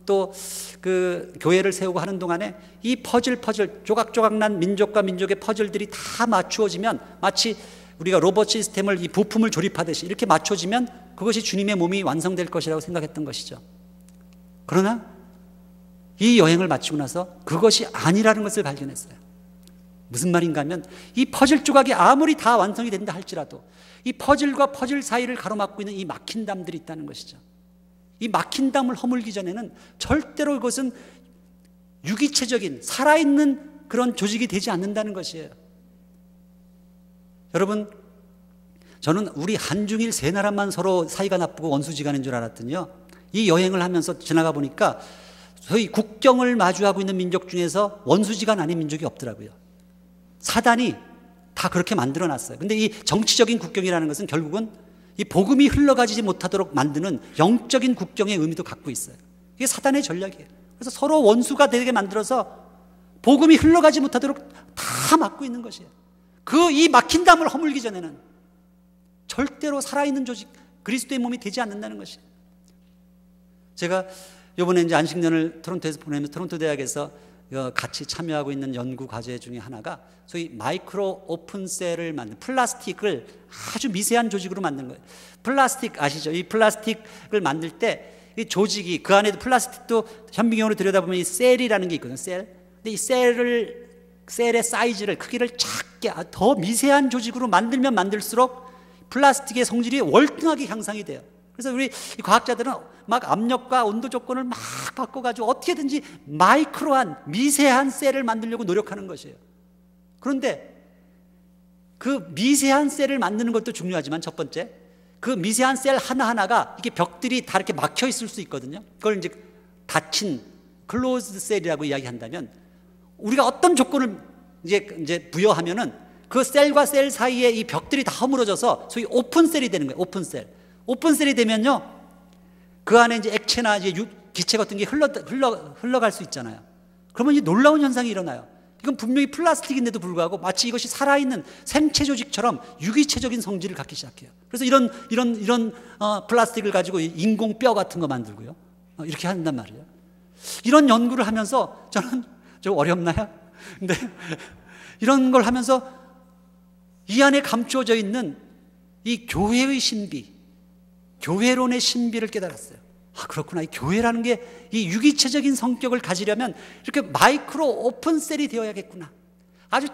Speaker 1: 또 그 교회를 세우고 하는 동안에 이 퍼즐 조각조각 난 민족과 민족의 퍼즐들이 다 맞추어지면, 마치 우리가 로봇 시스템을 이 부품을 조립하듯이 이렇게 맞춰지면 그것이 주님의 몸이 완성될 것이라고 생각했던 것이죠. 그러나 이 여행을 마치고 나서 그것이 아니라는 것을 발견했어요. 무슨 말인가 하면, 이 퍼즐 조각이 아무리 다 완성이 된다 할지라도 이 퍼즐과 퍼즐 사이를 가로막고 있는 이 막힌 담들이 있다는 것이죠. 이 막힌 담을 허물기 전에는 절대로 이것은 유기체적인 살아있는 그런 조직이 되지 않는다는 것이에요. 여러분, 저는 우리 한중일 세 나라만 서로 사이가 나쁘고 원수지간인 줄 알았더니요, 이 여행을 하면서 지나가 보니까 저희 국경을 마주하고 있는 민족 중에서 원수지간 아닌 민족이 없더라고요. 사단이 다 그렇게 만들어놨어요. 근데 이 정치적인 국경이라는 것은 결국은 이 복음이 흘러가지 못하도록 만드는 영적인 국경의 의미도 갖고 있어요. 이게 사단의 전략이에요. 그래서 서로 원수가 되게 만들어서 복음이 흘러가지 못하도록 다 막고 있는 것이에요. 이 막힌 담을 허물기 전에는 절대로 살아있는 조직, 그리스도의 몸이 되지 않는다는 것이에요. 제가 이번에 이제 안식년을 토론토에서 보내면서 토론토 대학에서 같이 참여하고 있는 연구 과제 중에 하나가 소위 마이크로 오픈셀을 만든, 플라스틱을 아주 미세한 조직으로 만든 거예요. 플라스틱 아시죠? 이 플라스틱을 만들 때 이 조직이, 그 안에도 플라스틱도 현미경으로 들여다보면 이 셀이라는 게 있거든요. 셀. 근데 이 셀의 사이즈를, 크기를 작게 더 미세한 조직으로 만들면 만들수록 플라스틱의 성질이 월등하게 향상이 돼요. 그래서 우리 과학자들은 막 압력과 온도 조건을 막 바꿔가지고 어떻게든지 마이크로한 미세한 셀을 만들려고 노력하는 것이에요. 그런데 그 미세한 셀을 만드는 것도 중요하지만, 첫 번째, 그 미세한 셀 하나하나가 이게 벽들이 다 이렇게 막혀 있을 수 있거든요. 그걸 이제 닫힌 클로즈드 셀이라고 이야기한다면, 우리가 어떤 조건을 이제 부여하면은 그 셀과 셀 사이에 이 벽들이 다 허물어져서 소위 오픈 셀이 되는 거예요. 오픈 셀. 오픈 셀이 되면요, 그 안에 이제 액체나 이제 기체 같은 게 흘러갈 수 있잖아요. 그러면 이 놀라운 현상이 일어나요. 이건 분명히 플라스틱인데도 불구하고 마치 이것이 살아있는 생체 조직처럼 유기체적인 성질을 갖기 시작해요. 그래서 이런 플라스틱을 가지고 인공 뼈 같은 거 만들고요, 이렇게 한단 말이에요. 이런 연구를 하면서 저는 좀 어렵나요? 근데 이런 걸 하면서 이 안에 감추어져 있는 이 교회의 신비, 교회론의 신비를 깨달았어요. 아, 그렇구나. 이 교회라는 게 이 유기체적인 성격을 가지려면 이렇게 마이크로 오픈 셀이 되어야겠구나. 아주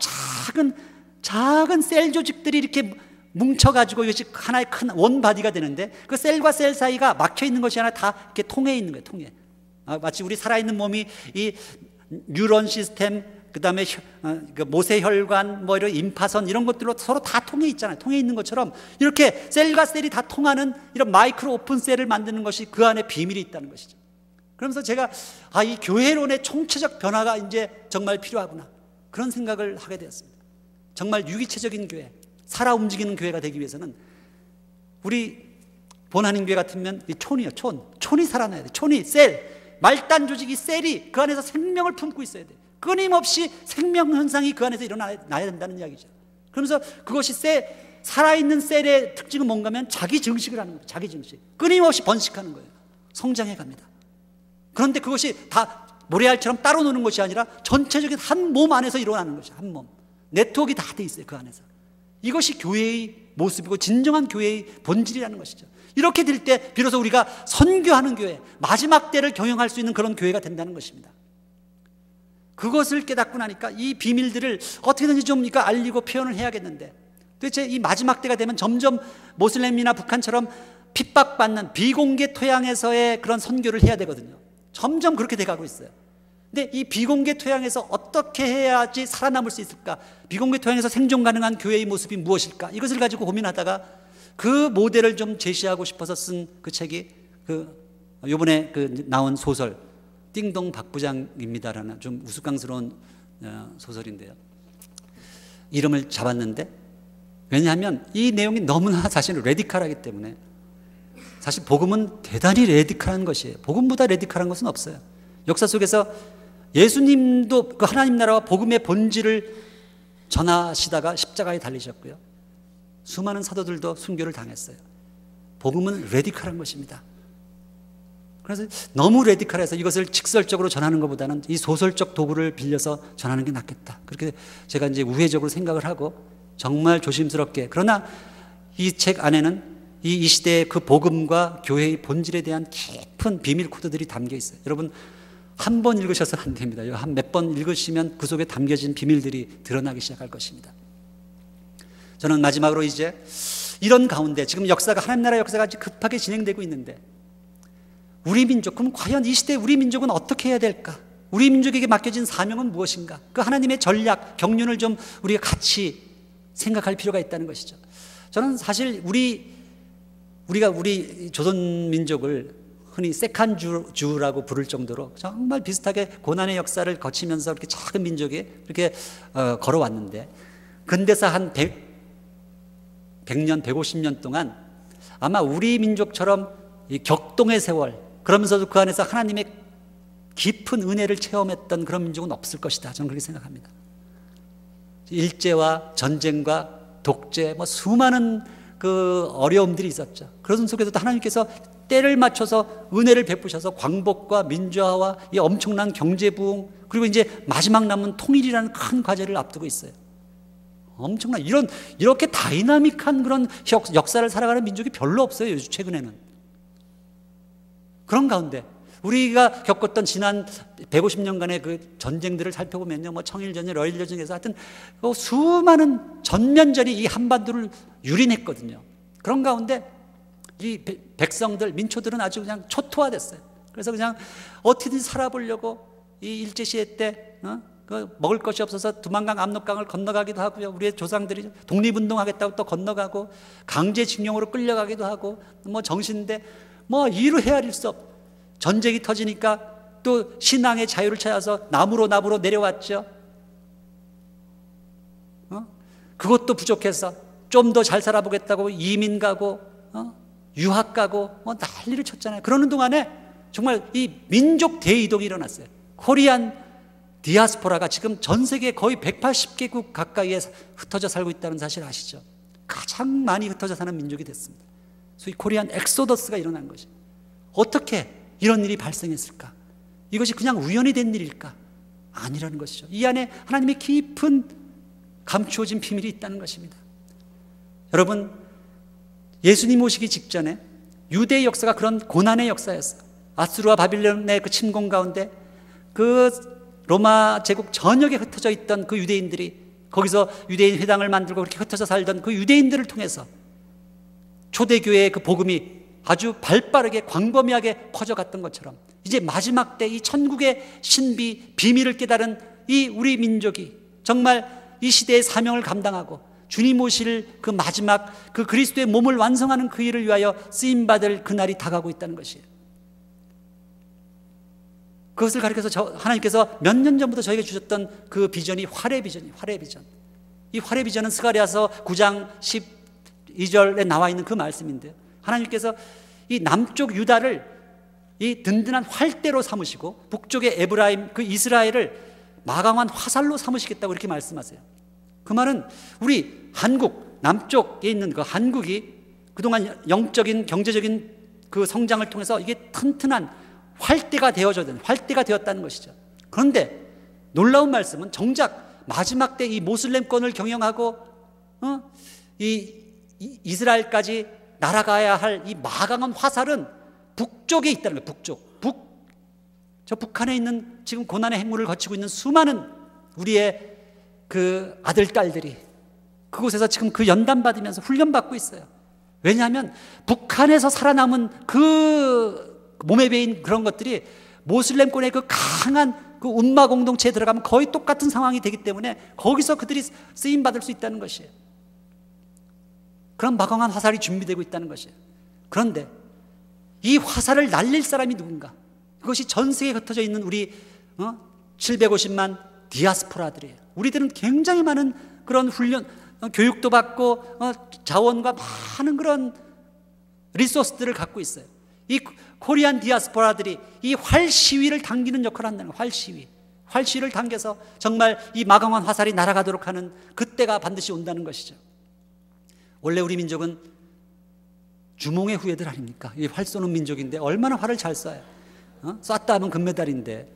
Speaker 1: 작은 셀 조직들이 이렇게 뭉쳐가지고 이것이 하나의 큰 원바디가 되는데, 그 셀과 셀 사이가 막혀 있는 것이 아니라 다 이렇게 통해 있는 거예요. 통해. 마치 우리 살아있는 몸이 이 뉴런 시스템, 그 다음에 모세혈관, 뭐 이런 임파선 이런 것들로 서로 다 통해 있잖아요. 통해 있는 것처럼 이렇게 셀과 셀이 다 통하는 이런 마이크로 오픈 셀을 만드는 것이 그 안에 비밀이 있다는 것이죠. 그러면서 제가 이 교회론의 총체적 변화가 이제 정말 필요하구나, 그런 생각을 하게 되었습니다. 정말 유기체적인 교회, 살아 움직이는 교회가 되기 위해서는 우리 본한인교회 같으면 이 촌이요, 촌이 살아나야 돼. 촌이, 셀, 말단 조직이, 셀이 그 안에서 생명을 품고 있어야 돼. 끊임없이 생명 현상이 그 안에서 일어나야 된다는 이야기죠. 그러면서 그것이 살아있는 셀의 특징은 뭔가 하면 자기 증식을 하는 거예요. 자기 증식. 끊임없이 번식하는 거예요. 성장해 갑니다. 그런데 그것이 다 모래알처럼 따로 노는 것이 아니라 전체적인 한 몸 안에서 일어나는 것이죠. 한 몸. 네트워크가 다 돼 있어요. 그 안에서. 이것이 교회의 모습이고 진정한 교회의 본질이라는 것이죠. 이렇게 될 때 비로소 우리가 선교하는 교회, 마지막 때를 경영할 수 있는 그런 교회가 된다는 것입니다. 그것을 깨닫고 나니까 이 비밀들을 어떻게든지 좀 알리고 표현을 해야겠는데, 도대체 이 마지막 때가 되면 점점 모슬렘이나 북한처럼 핍박받는 비공개 토양에서의 그런 선교를 해야 되거든요. 점점 그렇게 돼가고 있어요. 근데 이 비공개 토양에서 어떻게 해야지 살아남을 수 있을까? 비공개 토양에서 생존 가능한 교회의 모습이 무엇일까? 이것을 가지고 고민하다가 그 모델을 좀 제시하고 싶어서 쓴 그 책이 요번에 나온 소설 띵동 박부장입니다라는 좀 우스꽝스러운 소설인데요. 이름을 잡았는데, 왜냐하면 이 내용이 너무나 사실 레디컬하기 때문에. 사실 복음은 대단히 레디컬한 것이에요. 복음보다 레디컬한 것은 없어요. 역사 속에서 예수님도 그 하나님 나라와 복음의 본질을 전하시다가 십자가에 달리셨고요. 수많은 사도들도 순교를 당했어요. 복음은 레디컬한 것입니다. 그래서 너무 레디컬해서 이것을 직설적으로 전하는 것보다는 이 소설적 도구를 빌려서 전하는 게 낫겠다. 그렇게 제가 이제 우회적으로 생각을 하고 정말 조심스럽게, 그러나 이 책 안에는 이 시대의 그 복음과 교회의 본질에 대한 깊은 비밀 코드들이 담겨 있어요. 여러분, 한 번 읽으셔서는 안 됩니다. 한 몇 번 읽으시면 그 속에 담겨진 비밀들이 드러나기 시작할 것입니다. 저는 마지막으로 이제 이런 가운데 지금 역사가, 하나님 나라 역사가 아주 급하게 진행되고 있는데, 우리 민족, 그럼 과연 이 시대에 우리 민족은 어떻게 해야 될까? 우리 민족에게 맡겨진 사명은 무엇인가? 그 하나님의 전략, 경륜을 좀 우리가 같이 생각할 필요가 있다는 것이죠. 저는 사실 우리 조선 민족을 흔히 세칸주라고 부를 정도로 정말 비슷하게 고난의 역사를 거치면서 이렇게 작은 민족이 이렇게 걸어왔는데, 근대사 한 100년, 150년 동안 아마 우리 민족처럼 이 격동의 세월, 그러면서도 그 안에서 하나님의 깊은 은혜를 체험했던 그런 민족은 없을 것이다. 저는 그렇게 생각합니다. 일제와 전쟁과 독재, 수많은 그 어려움들이 있었죠. 그런 속에서도 하나님께서 때를 맞춰서 은혜를 베푸셔서 광복과 민주화와 이 엄청난 경제 부흥, 그리고 이제 마지막 남은 통일이라는 큰 과제를 앞두고 있어요. 엄청난 이렇게 다이나믹한 그런 역사를 살아가는 민족이 별로 없어요. 요즘 최근에는. 그런 가운데 우리가 겪었던 지난 150년간의 그 전쟁들을 살펴보면요, 청일전쟁, 러일전쟁에서 하여튼 수많은 전면전이 이 한반도를 유린했거든요. 그런 가운데 이 백성들, 민초들은 아주 그냥 초토화됐어요. 그래서 그냥 어떻게든 살아보려고 이 일제시대 때 먹을 것이 없어서 두만강, 압록강을 건너가기도 하고요. 우리의 조상들이 독립운동하겠다고 또 건너가고, 강제징용으로 끌려가기도 하고, 정신대 이루 헤아릴 수 없. 전쟁이 터지니까 또 신앙의 자유를 찾아서 남으로 내려왔죠. 그것도 부족해서 좀 더 잘 살아보겠다고 이민 가고, 유학 가고, 난리를 쳤잖아요. 그러는 동안에 정말 이 민족 대이동이 일어났어요. 코리안 디아스포라가 지금 전 세계 거의 180개국 가까이에 흩어져 살고 있다는 사실 아시죠? 가장 많이 흩어져 사는 민족이 됐습니다. 소위 코리안 엑소더스가 일어난 것이. 어떻게 이런 일이 발생했을까? 이것이 그냥 우연히 된 일일까? 아니라는 것이죠. 이 안에 하나님의 깊은 감추어진 비밀이 있다는 것입니다. 여러분, 예수님 오시기 직전에 유대의 역사가 그런 고난의 역사였어요. 아수르와 바빌론의 그 침공 가운데 그 로마 제국 전역에 흩어져 있던 그 유대인들이 거기서 유대인 회당을 만들고 그렇게 흩어져 살던 그 유대인들을 통해서 초대교회의 그 복음이 아주 발빠르게 광범위하게 퍼져갔던 것처럼 이제 마지막 때 이 천국의 신비 비밀을 깨달은 이 우리 민족이 정말 이 시대의 사명을 감당하고 주님 오실 그 마지막 그 그리스도의 몸을 완성하는 그 일을 위하여 쓰임받을 그날이 다가오고 있다는 것이에요. 그것을 가리켜서 하나님께서 몇 년 전부터 저에게 주셨던 그 비전이 활의 비전이에요. 활의 비전. 이 활의 비전은 스가랴서 9장 12절에 나와 있는 그 말씀인데요, 하나님께서 이 남쪽 유다를 이 든든한 활대로 삼으시고 북쪽의 에브라임 그 이스라엘을 마강한 화살로 삼으시겠다고 이렇게 말씀하세요. 그 말은 우리 한국 남쪽에 있는 그 한국이 그동안 영적인 경제적인 그 성장을 통해서 이게 튼튼한 활대가 활대가 되었다는 것이죠. 그런데 놀라운 말씀은 정작 마지막 때 이 모슬렘권을 경영하고 이 이스라엘까지 날아가야 할 이 마강한 화살은 북쪽에 있다는 거예요. 저 북한에 있는 지금 고난의 행무를 거치고 있는 수많은 우리의 그 아들, 딸들이 그곳에서 지금 그 연단받으면서 훈련받고 있어요. 왜냐하면 북한에서 살아남은 그 몸에 배인 그런 것들이 모슬렘권의 그 강한 그 운마 공동체에 들어가면 거의 똑같은 상황이 되기 때문에 거기서 그들이 쓰임받을 수 있다는 것이에요. 그런 마강한 화살이 준비되고 있다는 것이에요. 그런데 이 화살을 날릴 사람이 누군가? 그것이 전 세계에 흩어져 있는 우리 750만 디아스포라들이에요. 우리들은 굉장히 많은 그런 훈련, 교육도 받고 자원과 많은 그런 리소스들을 갖고 있어요. 이 코리안 디아스포라들이 이 활 시위를 당기는 역할을 한다는 거예요. 활 시위를 당겨서 정말 이 마강한 화살이 날아가도록 하는 그때가 반드시 온다는 것이죠. 원래 우리 민족은 주몽의 후예들 아닙니까? 이 활 쏘는 민족인데 얼마나 활을 잘 쏴요. 쐈다 하면 금메달인데,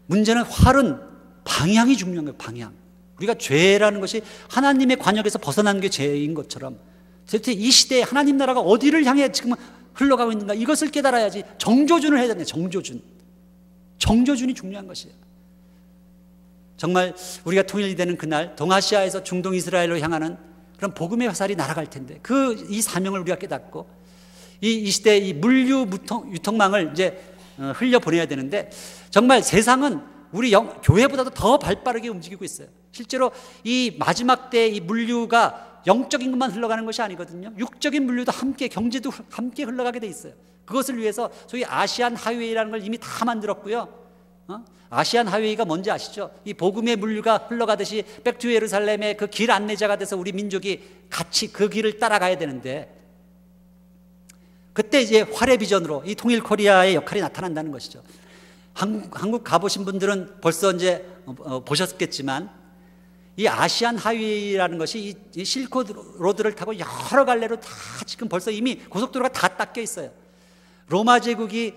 Speaker 1: 문제는 활은 방향이 중요한 거예요. 방향. 우리가 죄라는 것이 하나님의 관역에서 벗어난 게 죄인 것처럼 도대체 이 시대에 하나님 나라가 어디를 향해 지금 흘러가고 있는가, 이것을 깨달아야지 정조준을 해야 되잖아요. 정조준이 중요한 것이에요. 정말 우리가 통일이 되는 그날 동아시아에서 중동 이스라엘로 향하는 그런 복음의 화살이 날아갈 텐데 이 사명을 우리가 깨닫고 이 시대에 이 물류 유통망을 이제 흘려보내야 되는데, 정말 세상은 우리 교회보다도 더 발빠르게 움직이고 있어요. 실제로 이 마지막 때 이 물류가 영적인 것만 흘러가는 것이 아니거든요. 육적인 물류도 함께, 경제도 함께 흘러가게 돼 있어요. 그것을 위해서 소위 아시안 하이웨이라는 걸 이미 다 만들었고요. 아시안 하이웨이가 뭔지 아시죠? 이 복음의 물류가 흘러가듯이 백투 예루살렘의 그 길 안내자가 돼서 우리 민족이 같이 그 길을 따라가야 되는데, 그때 이제 활의 비전으로 이 통일 코리아의 역할이 나타난다는 것이죠. 한국 가보신 분들은 벌써 이제 보셨겠지만 이 아시안 하이웨이라는 것이 이 실크로드를 타고 여러 갈래로 다 지금 벌써 이미 고속도로가 다 닦여 있어요. 로마 제국이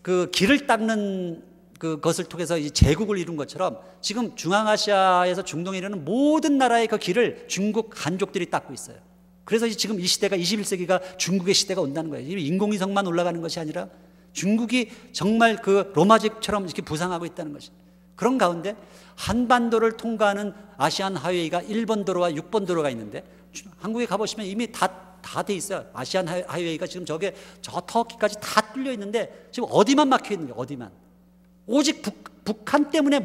Speaker 1: 그 길을 닦는 그것을 통해서 이 제국을 이룬 것처럼 지금 중앙아시아에서 중동에 이르는 모든 나라의 그 길을 중국 한족들이 닦고 있어요. 그래서 지금 이 시대가 21세기가 중국의 시대가 온다는 거예요. 인공위성만 올라가는 것이 아니라 중국이 정말 그 로마 제국처럼 이렇게 부상하고 있다는 것이죠. 그런 가운데 한반도를 통과하는 아시안 하이웨이가 1번 도로와 6번 도로가 있는데, 한국에 가보시면 이미 다 돼 있어요. 아시안 하이웨이가 지금 저 터키까지 다 뚫려 있는데 지금 어디만 막혀 있는 거예요. 어디만. 오직 북한 때문에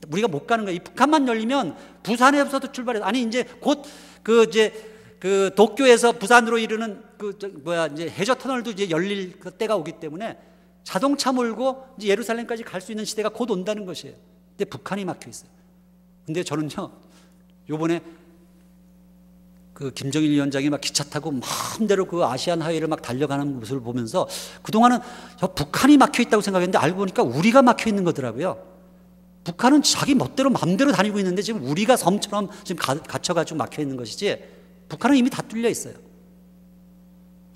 Speaker 1: 우리가 못 가는 거예요. 이 북한만 열리면 부산에서도 출발해서, 아니 이제 곧 그 도쿄에서 부산으로 이르는 이제 해저 터널도 이제 열릴 그 때가 오기 때문에 자동차 몰고 이제 예루살렘까지 갈 수 있는 시대가 곧 온다는 것이에요. 근데 북한이 막혀 있어요. 근데 저는요, 요번에 그 김정일 위원장이 막 기차 타고 마음대로 그 아시안 하이웨이를 막 달려가는 모습을 보면서 그동안은 저 북한이 막혀 있다고 생각했는데 알고 보니까 우리가 막혀 있는 거더라고요. 북한은 자기 멋대로 마음대로 다니고 있는데 지금 우리가 섬처럼 지금 갇혀가지고 막혀 있는 것이지, 북한은 이미 다 뚫려 있어요.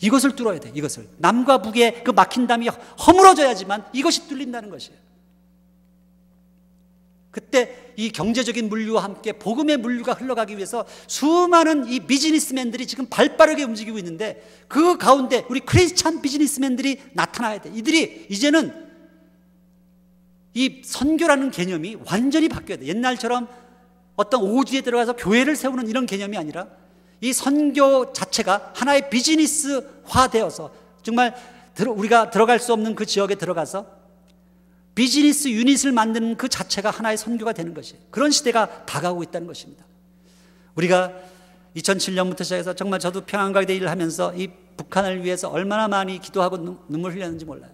Speaker 1: 이것을 뚫어야 돼. 이것을 남과 북의 그 막힌 담이 허물어져야지만 이것이 뚫린다는 것이에요. 그때 이 경제적인 물류와 함께 복음의 물류가 흘러가기 위해서 수많은 이 비즈니스맨들이 지금 발빠르게 움직이고 있는데, 그 가운데 우리 크리스찬 비즈니스맨들이 나타나야 돼. 이들이 이제는 이 선교라는 개념이 완전히 바뀌어야 돼. 옛날처럼 어떤 오지에 들어가서 교회를 세우는 이런 개념이 아니라 이 선교 자체가 하나의 비즈니스화 되어서 정말 우리가 들어갈 수 없는 그 지역에 들어가서 비즈니스 유닛을 만드는 그 자체가 하나의 선교가 되는 것이에요. 그런 시대가 다가오고 있다는 것입니다. 우리가 2007년부터 시작해서 정말 저도 평안가이대 일을 하면서 이 북한을 위해서 얼마나 많이 기도하고 눈물 흘렸는지 몰라요.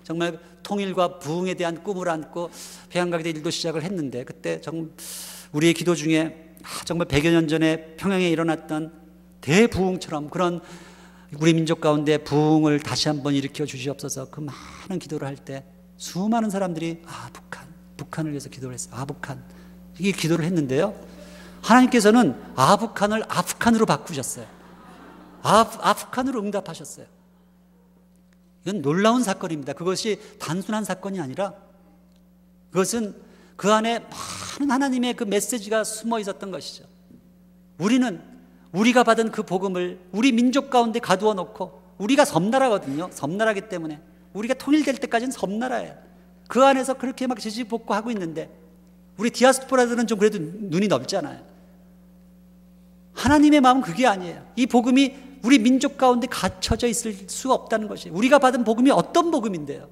Speaker 1: 정말 통일과 부흥에 대한 꿈을 안고 평안가이대 일도 시작을 했는데, 그때 정말 우리의 기도 중에 정말 100여 년 전에 평양에 일어났던 대부흥처럼 그런 우리 민족 가운데 부흥을 다시 한번 일으켜 주시옵소서, 그 많은 기도를 할 때 수많은 사람들이 북한을 위해서 기도를 했어요. 북한, 이 기도를 했는데요, 하나님께서는 북한을 아프간으로 바꾸셨어요. 아프간으로 응답하셨어요. 이건 놀라운 사건입니다. 그것이 단순한 사건이 아니라 그것은 그 안에 많은 하나님의 그 메시지가 숨어 있었던 것이죠. 우리는 우리가 받은 그 복음을 우리 민족 가운데 가두어 놓고, 우리가 섬나라거든요. 섬나라기 때문에 우리가 통일될 때까지는 섬나라예요. 그 안에서 그렇게 막 지지복구하고 있는데, 우리 디아스포라들은 좀 그래도 눈이 넓잖아요. 하나님의 마음은 그게 아니에요. 이 복음이 우리 민족 가운데 갇혀져 있을 수가 없다는 것이에요. 우리가 받은 복음이 어떤 복음인데요?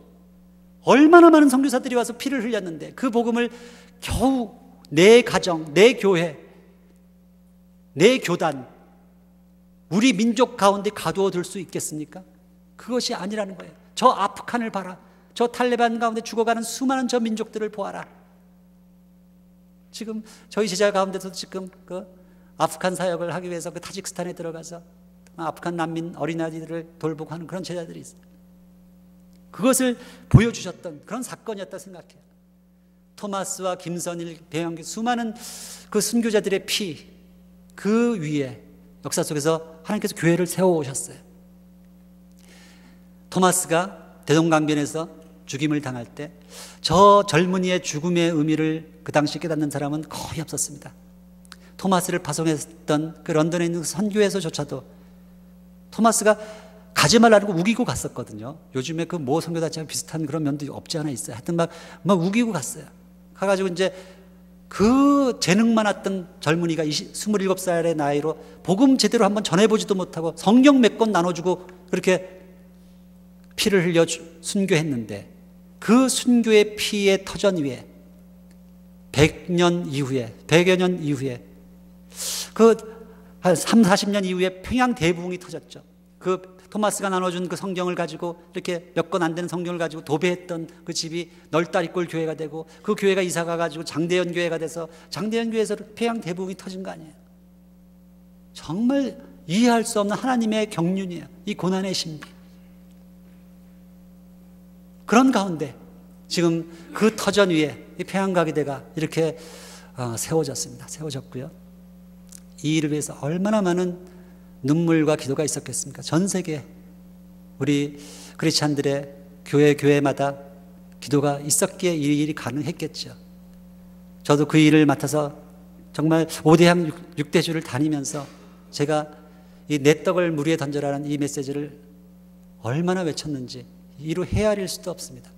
Speaker 1: 얼마나 많은 선교사들이 와서 피를 흘렸는데 그 복음을 겨우 내 가정, 내 교회, 내 교단, 우리 민족 가운데 가두어 둘 수 있겠습니까? 그것이 아니라는 거예요. 저 아프간을 봐라. 저 탈레반 가운데 죽어가는 수많은 저 민족들을 보아라. 지금 저희 제자 가운데서도 지금 그 아프간 사역을 하기 위해서 그 타지키스탄에 들어가서 아프간 난민 어린아이들을 돌보고 하는 그런 제자들이 있어요. 그것을 보여주셨던 그런 사건이었다 생각해요. 토마스와 김선일, 배영기, 수많은 그 순교자들의 피, 그 위에 역사 속에서 하나님께서 교회를 세워오셨어요. 토마스가 대동강변에서 죽임을 당할 때 저 젊은이의 죽음의 의미를 그 당시 깨닫는 사람은 거의 없었습니다. 토마스를 파송했던 그 런던에 있는 선교회에서조차도 토마스가 가지 말라고 우기고 갔었거든요. 요즘에 그 모 선교단체와 비슷한 그런 면도 없지 않아 있어요. 하여튼 막 우기고 갔어요. 가가지고 이제 그 재능 많았던 젊은이가 27살의 나이로 복음 제대로 한번 전해보지도 못하고 성경 몇 권 나눠주고 그렇게 피를 흘려 순교했는데, 그 순교의 피의 터전 위에 100여 년 이후에 그 한 3, 40년 이후에 평양 대부흥이 터졌죠. 그 토마스가 나눠준 그 성경을 가지고, 이렇게 몇 권 안 되는 성경을 가지고 도배했던 그 집이 널다리꼴 교회가 되고, 그 교회가 이사가 가지고 장대현 교회가 돼서 장대현 교회에서 평양 대부흥이 터진 거 아니에요. 정말 이해할 수 없는 하나님의 경륜이에요. 이 고난의 신비. 그런 가운데 지금 그 터전 위에 이 평양가기대가 이렇게 세워졌습니다. 세워졌고요. 이 일을 위해서 얼마나 많은 눈물과 기도가 있었겠습니까? 전 세계 우리 크리스찬들의 교회마다 기도가 있었기에 이 일이 가능했겠죠. 저도 그 일을 맡아서 정말 5대양 6대주를 다니면서 제가 이 내 떡을 물 위에 던져라는 이 메시지를 얼마나 외쳤는지 이루 헤아릴 수도 없습니다.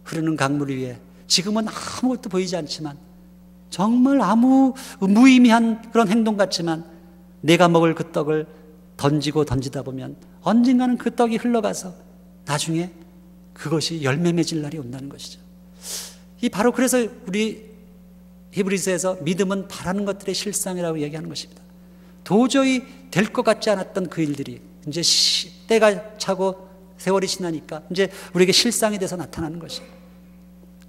Speaker 1: 흐르는 강물 위에 지금은 아무것도 보이지 않지만, 정말 아무 무의미한 그런 행동 같지만, 내가 먹을 그 떡을 던지다 보면 언젠가는 그 떡이 흘러가서 나중에 그것이 열매 맺을 날이 온다는 것이죠. 이 바로 그래서 우리 히브리서에서 믿음은 바라는 것들의 실상이라고 얘기하는 것입니다. 도저히 될 것 같지 않았던 그 일들이 이제 때가 차고 세월이 지나니까 이제 우리에게 실상이 돼서 나타나는 것이에요.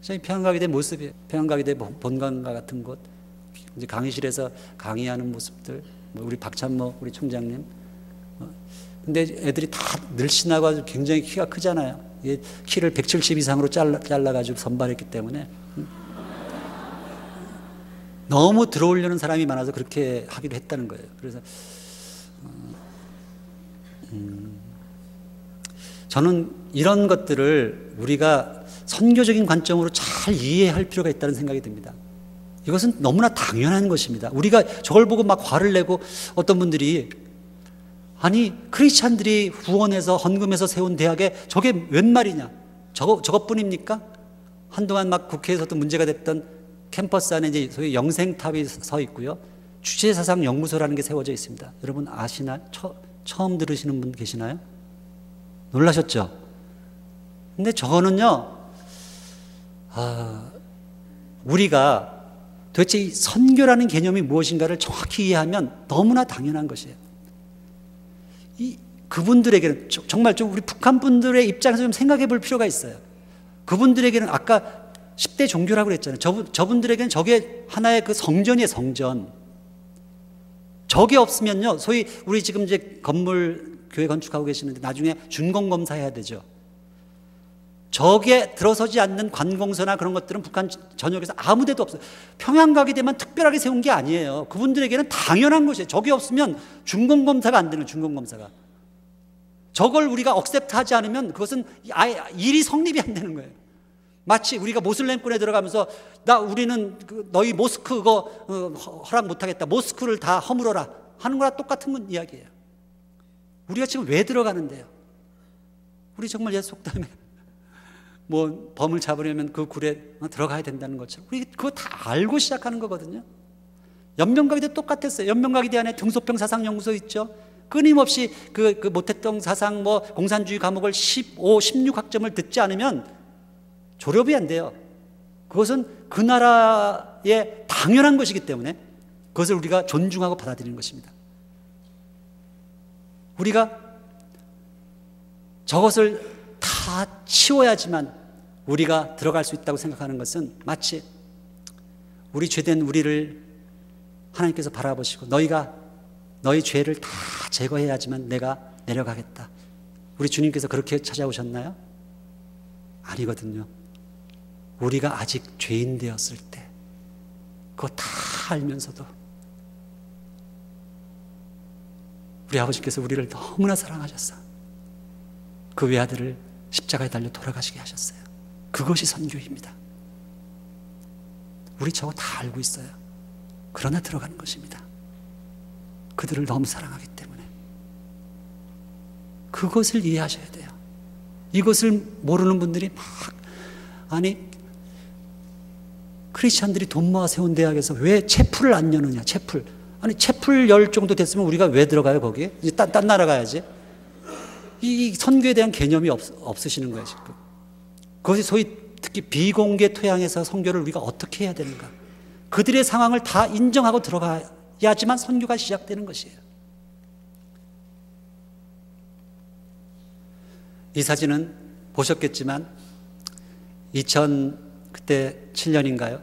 Speaker 1: 저희 평안가기대 모습이에요. 평안가기대 본관과 같은 곳, 이제 강의실에서 강의하는 모습들, 우리 박찬모 우리 총장님. 근데 애들이 다 늘씬하고 아주 굉장히 키가 크잖아요. 키를 170 이상으로 잘라가지고 선발했기 때문에 너무 들어오려는 사람이 많아서 그렇게 하기로 했다는 거예요. 그래서 저는 이런 것들을 우리가 선교적인 관점으로 잘 잘 이해할 필요가 있다는 생각이 듭니다. 이것은 너무나 당연한 것입니다. 우리가 저걸 보고 막 화를 내고 어떤 분들이 아니 크리스찬들이 후원해서 헌금해서 세운 대학에 저게 웬 말이냐 저것뿐입니까? 한동안 막 국회에서도 문제가 됐던 캠퍼스 안에 이제 소위 영생탑이 서 있고요. 주체사상연구소라는 게 세워져 있습니다. 여러분 아시나요? 처음 들으시는 분 계시나요? 놀라셨죠? 근데 저거는요, 우리가 도대체 이 선교라는 개념이 무엇인가를 정확히 이해하면 너무나 당연한 것이에요. 그분들에게는 정말 좀 우리 북한 분들의 입장에서 좀 생각해 볼 필요가 있어요. 그분들에게는 아까 10대 종교라고 그랬잖아요. 저분들에게는 저게 하나의 그 성전이에요, 성전. 저게 없으면요, 소위 우리 지금 이제 건물 교회 건축하고 계시는데 나중에 준공검사 해야 되죠. 저게 들어서지 않는 관공서나 그런 것들은 북한 전역에서 아무 데도 없어요. 평양 가게 되면 특별하게 세운 게 아니에요. 그분들에게는 당연한 것이에요. 저게 없으면 준공검사가 안 되는, 준공검사가. 저걸 우리가 억셉트하지 않으면 그것은 아예 일이 성립이 안 되는 거예요. 마치 우리가 모슬렘권에 들어가면서 우리는 너희 모스크 그거 허락 못하겠다, 모스크를 다 허물어라 하는 거랑 똑같은 이야기예요. 우리가 지금 왜 들어가는데요? 우리 정말 예수 속담에 뭐 범을 잡으려면 그 굴에 들어가야 된다는 것처럼 우리 그거 다 알고 시작하는 거거든요. 연명가기도 똑같았어요. 연명가기대 안에 등소평 사상연구소 있죠. 끊임없이 그 모태동 사상 뭐 공산주의 과목을 15, 16학점을 듣지 않으면 졸업이 안 돼요. 그것은 그 나라의 당연한 것이기 때문에 그것을 우리가 존중하고 받아들이는 것입니다. 우리가 저것을 다 치워야지만 우리가 들어갈 수 있다고 생각하는 것은 마치 우리 죄된 우리를 하나님께서 바라보시고 너희 죄를 다 제거해야지만 내가 내려가겠다. 우리 주님께서 그렇게 찾아오셨나요? 아니거든요. 우리가 아직 죄인 되었을 때 그거 다 알면서도 우리 아버지께서 우리를 너무나 사랑하셨어. 그 외아들을 십자가에 달려 돌아가시게 하셨어요. 그것이 선교입니다. 우리 저거 다 알고 있어요. 그러나 들어가는 것입니다. 그들을 너무 사랑하기 때문에. 그것을 이해하셔야 돼요. 이것을 모르는 분들이 크리스찬들이 돈 모아 세운 대학에서 왜 채플을 안 여느냐, 채플. 채플 열 정도 됐으면 우리가 왜 들어가요, 거기에? 이제 딴 나라 가야지. 이 선교에 대한 개념이 없으시는 거예요, 지금. 그것이 소위 특히 비공개 토양에서 선교를 우리가 어떻게 해야 되는가. 그들의 상황을 다 인정하고 들어가야지만 선교가 시작되는 것이에요. 이 사진은 보셨겠지만 2007년인가요?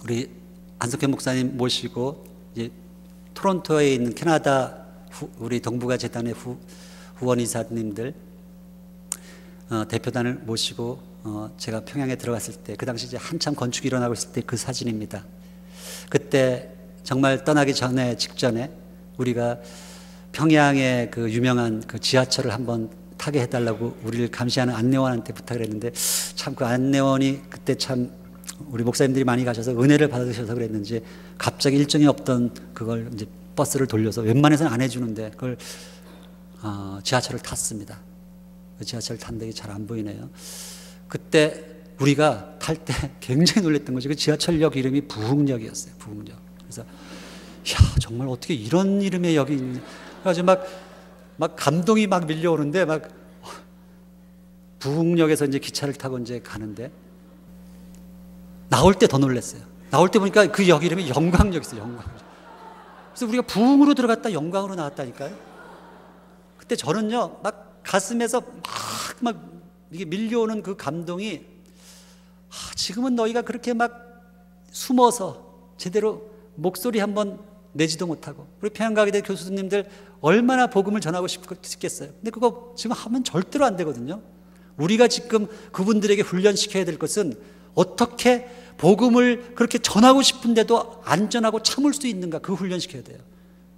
Speaker 1: 우리 안석현 목사님 모시고 이제 토론토에 있는 캐나다 우리 동북아 재단의 후원 이사님들 대표단을 모시고 제가 평양에 들어갔을 때 그 당시 이제 한참 건축이 일어나고 있을 때 그 사진입니다. 그때 정말 떠나기 전에 직전에 우리가 평양의 그 유명한 그 지하철을 한번 타게 해달라고 우리를 감시하는 안내원한테 부탁을 했는데 참 그 안내원이 그때 참 우리 목사님들이 많이 가셔서 은혜를 받으셔서 그랬는지 갑자기 일정이 없던 그걸 이제 버스를 돌려서 웬만해서는 안 해주는데 그걸 지하철을 탔습니다. 그 지하철을 탄데 잘 안 보이네요. 그때 우리가 탈 때 굉장히 놀랐던 것이 그 지하철역 이름이 부흥역이었어요. 부흥역. 그래서 정말 어떻게 이런 이름의 역이 있냐. 그래가지고 막 감동이 막 밀려오는데 막 부흥역에서 이제 기차를 타고 이제 가는데 나올 때 더 놀랐어요. 나올 때 보니까 그 역 이름이 영광역이었어요. 영광역. 그래서 우리가 부흥으로 들어갔다 영광으로 나왔다니까요. 그때 저는요 막 가슴에서 막 이게 밀려오는 그 감동이 지금은 너희가 그렇게 막 숨어서 제대로 목소리 한번 내지도 못하고 우리 평양가게대 교수님들 얼마나 복음을 전하고 싶겠어요. 근데 그거 지금 하면 절대로 안 되거든요. 우리가 지금 그분들에게 훈련시켜야 될 것은 어떻게 복음을 그렇게 전하고 싶은데도 안전하고 참을 수 있는가, 그 훈련시켜야 돼요.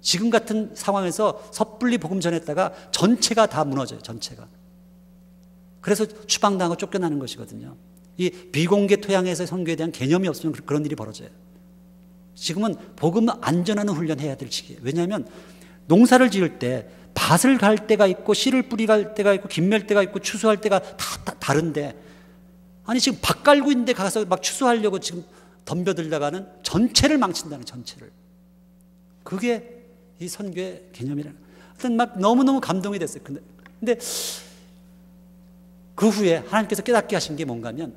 Speaker 1: 지금 같은 상황에서 섣불리 복음 전했다가 전체가 다 무너져요. 전체가. 그래서 추방당하고 쫓겨나는 것이거든요. 이 비공개 토양에서 선교에 대한 개념이 없으면 그런 일이 벌어져요. 지금은 복음 안전하는 훈련해야 될 시기예요. 왜냐하면 농사를 지을 때 밭을 갈 때가 있고 씨를 뿌리 갈 때가 있고 김멜 때가 있고 추수할 때가 다 다른데, 아니 지금 밭 갈고 있는데 가서 막 추수하려고 지금 덤벼들다가는 전체를 망친다는, 전체를. 그게 이 선교의 개념이라는. 하여튼 막 너무너무 감동이 됐어요. 근데 그 후에 하나님께서 깨닫게 하신 게 뭔가 하면,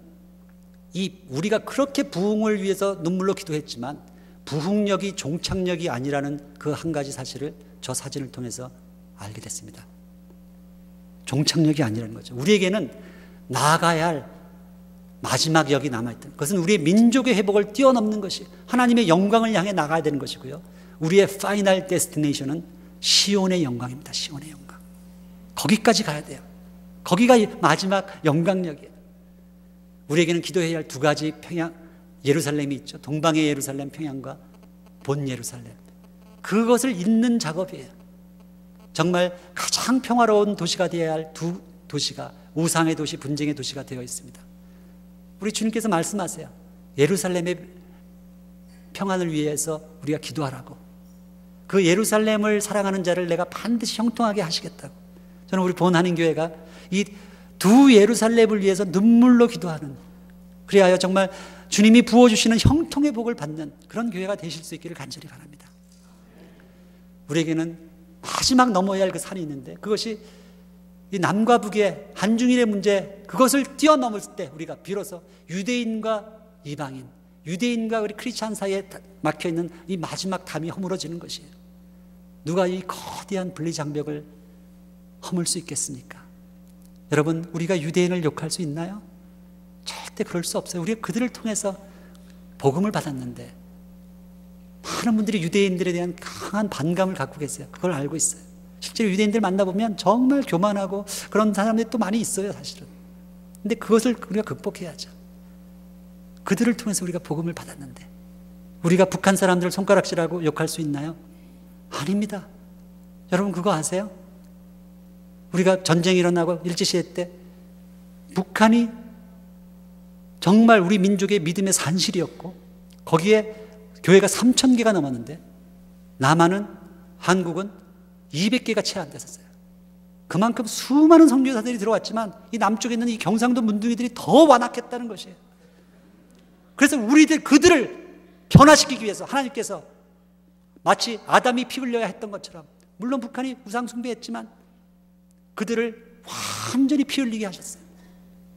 Speaker 1: 이 우리가 그렇게 부흥을 위해서 눈물로 기도했지만 부흥력이 종착력이 아니라는 그 한 가지 사실을 저 사진을 통해서 알게 됐습니다. 종착역이 아니라는 거죠. 우리에게는 나아가야 할 마지막 역이 남아있던, 그것은 우리의 민족의 회복을 뛰어넘는 것이 하나님의 영광을 향해 나가야 되는 것이고요, 우리의 파이널 데스티네이션은 시온의 영광입니다. 시온의 영광. 거기까지 가야 돼요. 거기가 마지막 영광역이에요. 우리에게는 기도해야 할 두 가지 평양, 예루살렘이 있죠. 동방의 예루살렘 평양과 본 예루살렘. 그것을 잇는 작업이에요. 정말 가장 평화로운 도시가 되어야 할 두 도시가 우상의 도시, 분쟁의 도시가 되어 있습니다. 우리 주님께서 말씀하세요. 예루살렘의 평안을 위해서 우리가 기도하라고. 그 예루살렘을 사랑하는 자를 내가 반드시 형통하게 하시겠다고. 저는 우리 본한인교회가 이 두 예루살렘을 위해서 눈물로 기도하는, 그리하여 정말 주님이 부어주시는 형통의 복을 받는 그런 교회가 되실 수 있기를 간절히 바랍니다. 우리에게는 마지막 넘어야 할 그 산이 있는데, 그것이 이 남과 북의 한중일의 문제, 그것을 뛰어넘을 때 우리가 비로소 유대인과 이방인, 유대인과 우리 크리스찬 사이에 막혀있는 이 마지막 담이 허물어지는 것이에요. 누가 이 거대한 분리장벽을 허물 수 있겠습니까? 여러분, 우리가 유대인을 욕할 수 있나요? 절대 그럴 수 없어요. 우리가 그들을 통해서 복음을 받았는데, 많은 분들이 유대인들에 대한 강한 반감을 갖고 계세요. 그걸 알고 있어요. 실제로 유대인들 만나보면 정말 교만하고 그런 사람들이 또 많이 있어요, 사실은. 근데 그것을 우리가 극복해야죠. 그들을 통해서 우리가 복음을 받았는데, 우리가 북한 사람들을 손가락질하고 욕할 수 있나요? 아닙니다. 여러분 그거 아세요? 우리가 전쟁이 일어나고 일제시대 때 북한이 정말 우리 민족의 믿음의 산실이었고, 거기에 교회가 3,000개가 넘었는데 남한은, 한국은 200개가 채 안 됐었어요. 그만큼 수많은 선교사들이 들어왔지만 이 남쪽에 있는 이 경상도 문둥이들이 더 완악했다는 것이에요. 그래서 그들을 변화시키기 위해서 하나님께서 마치 아담이 피 흘려야 했던 것처럼, 물론 북한이 우상 숭배했지만 그들을 완전히 피 흘리게 하셨어요.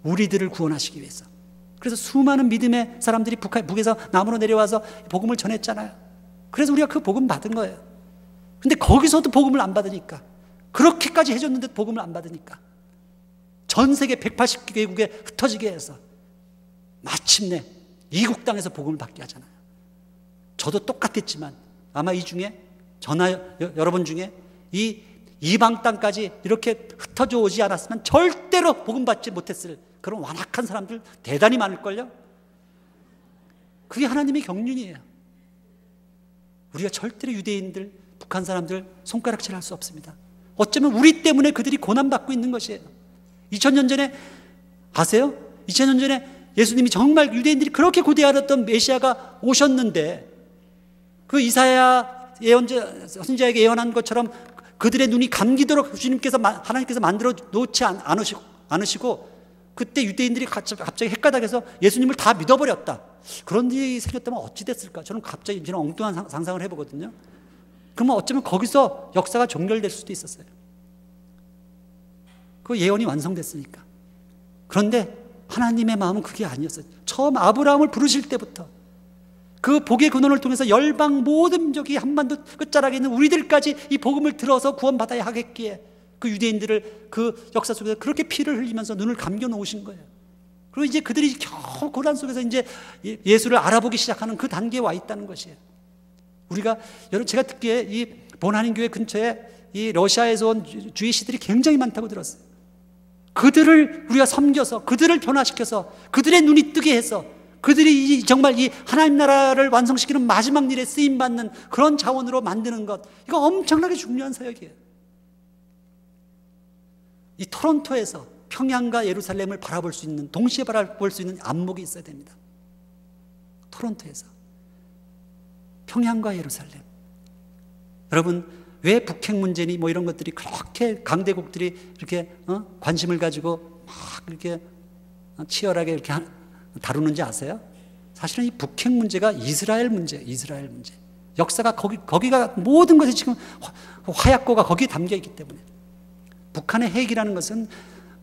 Speaker 1: 우리들을 구원하시기 위해서. 그래서 수많은 믿음의 사람들이 북에서 남으로 내려와서 복음을 전했잖아요. 그래서 우리가 그 복음 받은 거예요. 근데 거기서도 복음을 안 받으니까, 그렇게까지 해줬는데 복음을 안 받으니까 전 세계 180개국에 흩어지게 해서 마침내 이국 땅에서 복음을 받게 하잖아요. 저도 똑같았지만 아마 이 중에 여러분 중에 이 이방 땅까지 이렇게 흩어져 오지 않았으면 절대로 복음 받지 못했을 그런 완악한 사람들 대단히 많을걸요. 그게 하나님의 경륜이에요. 우리가 절대로 유대인들, 북한 사람들 손가락질할 수 없습니다. 어쩌면 우리 때문에 그들이 고난받고 있는 것이에요. 2000년 전에 아세요? 2000년 전에 예수님이 정말 유대인들이 그렇게 고대하던 메시아가 오셨는데, 그 이사야 선지자에게 예언한 것처럼 그들의 눈이 감기도록 하나님께서 만들어 놓지 않으시고 그때 유대인들이 갑자기 헷가닥해서 예수님을 다 믿어버렸다. 그런 일이 생겼다면 어찌 됐을까? 저는 갑자기 이런 엉뚱한 상상을 해보거든요. 그러면 어쩌면 거기서 역사가 종결될 수도 있었어요. 그 예언이 완성됐으니까. 그런데 하나님의 마음은 그게 아니었어요. 처음 아브라함을 부르실 때부터 그 복의 근원을 통해서 열방 모든 민족이 한반도 끝자락에 있는 우리들까지 이 복음을 들어서 구원받아야 하겠기에 그 유대인들을 그 역사 속에서 그렇게 피를 흘리면서 눈을 감겨 놓으신 거예요. 그리고 이제 그들이 겨우 고난 속에서 이제 예수를 알아보기 시작하는 그 단계에 와 있다는 것이에요. 제가 듣기에 이 본한인교회 근처에 이 러시아에서 온 주이시들이 굉장히 많다고 들었어요. 그들을 우리가 섬겨서, 그들을 변화시켜서, 그들의 눈이 뜨게 해서, 그들이 정말 이 하나님 나라를 완성시키는 마지막 일에 쓰임받는 그런 자원으로 만드는 것, 이거 엄청나게 중요한 사역이에요. 이 토론토에서 평양과 예루살렘을 바라볼 수 있는, 동시에 바라볼 수 있는 안목이 있어야 됩니다. 토론토에서 평양과 예루살렘. 여러분, 왜 북핵 문제니 뭐 이런 것들이 그렇게 강대국들이 이렇게 관심을 가지고 막 이렇게 치열하게 이렇게 다루는지 아세요? 사실은 이 북핵 문제가 이스라엘 문제. 역사가 거기가 모든 것이 지금 화약고가 거기에 담겨 있기 때문에, 북한의 핵이라는 것은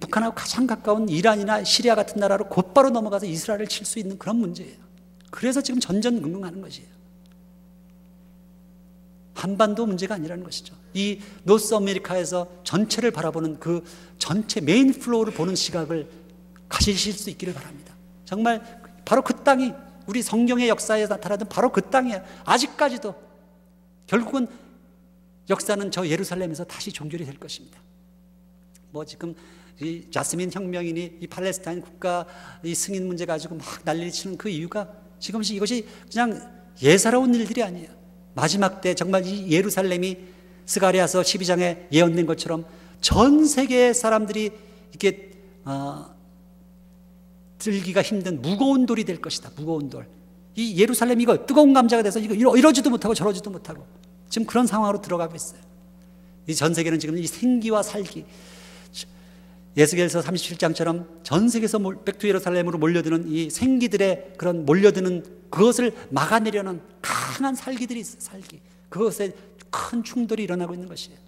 Speaker 1: 북한하고 가장 가까운 이란이나 시리아 같은 나라로 곧바로 넘어가서 이스라엘을 칠 수 있는 그런 문제예요. 그래서 지금 전전긍긍하는 것이에요. 한반도 문제가 아니라는 것이죠. 이 노스 아메리카에서 전체를 바라보는 그 전체 메인 플로우를 보는 시각을 가지실 수 있기를 바랍니다. 정말 바로 그 땅이 우리 성경의 역사에 나타나던 바로 그 땅이에요. 아직까지도 결국은 역사는 저 예루살렘에서 다시 종결이 될 것입니다. 뭐 지금 이 자스민 혁명이니 이 팔레스타인 국가 이 승인 문제 가지고 막 난리를 치는 그 이유가 지금 이것이 그냥 예사로운 일들이 아니에요. 마지막 때 정말 이 예루살렘이 스가랴서 12장에 예언된 것처럼 전 세계의 사람들이 이렇게 들기가 힘든 무거운 돌이 될 것이다. 무거운 돌. 이 예루살렘이 이거 뜨거운 감자가 돼서 이거 이러지도 못하고 저러지도 못하고 지금 그런 상황으로 들어가고 있어요. 이 전 세계는 지금 이 생기와 살기, 에스겔서 37장처럼 전 세계에서 백투 예루살렘으로 몰려드는 이 생기들의 그런 몰려드는 그것을 막아내려는 강한 살기들이 있어요. 살기. 그것에 큰 충돌이 일어나고 있는 것이에요.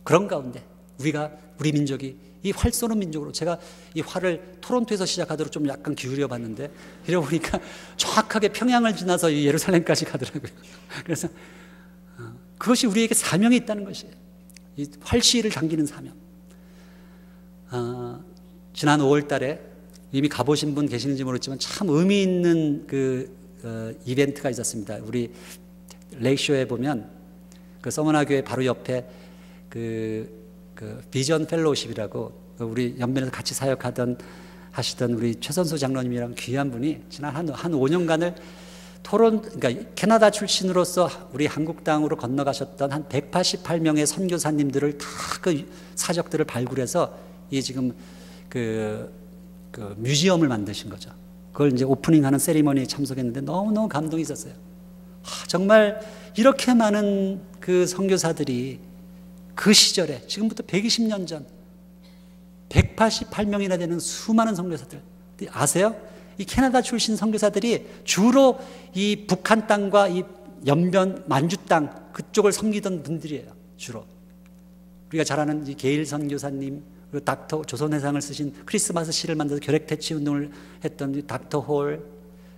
Speaker 1: 그런 가운데 우리 민족이 이 활 쏘는 민족으로, 제가 이 활을 토론토에서 시작하도록 좀 약간 기울여 봤는데 이러고 보니까 정확하게 평양을 지나서 이 예루살렘까지 가더라고요. 그래서 그것이 우리에게 사명이 있다는 것이에요. 이 활시위를 당기는 사명. 지난 5월 달에 이미 가보신 분 계시는지 모르겠지만 참 의미 있는 이벤트가 있었습니다. 우리 레이쇼에 보면 그 서머나교회 바로 옆에 비전 펠로우십이라고 우리 연변에서 같이 하시던 우리 최선수 장로님이랑 귀한 분이 지난 한 5년간을 그러니까 캐나다 출신으로서 우리 한국 땅으로 건너가셨던 한 188명의 선교사님들을 다 그 사적들을 발굴해서 이 지금 그 뮤지엄을 만드신 거죠. 그걸 이제 오프닝하는 세리머니에 참석했는데 너무너무 감동이 있었어요. 정말 이렇게 많은 그 선교사들이 그 시절에 지금부터 120년 전 188명이나 되는 수많은 선교사들 아세요? 이 캐나다 출신 선교사들이 주로 이 북한 땅과 이 연변 만주 땅 그쪽을 섬기던 분들이에요. 주로 우리가 잘 아는 이 게일 선교사님, 그리고 닥터 조선해상을 쓰신 크리스마스 시를 만들어서 결핵퇴치 운동을 했던 닥터 홀,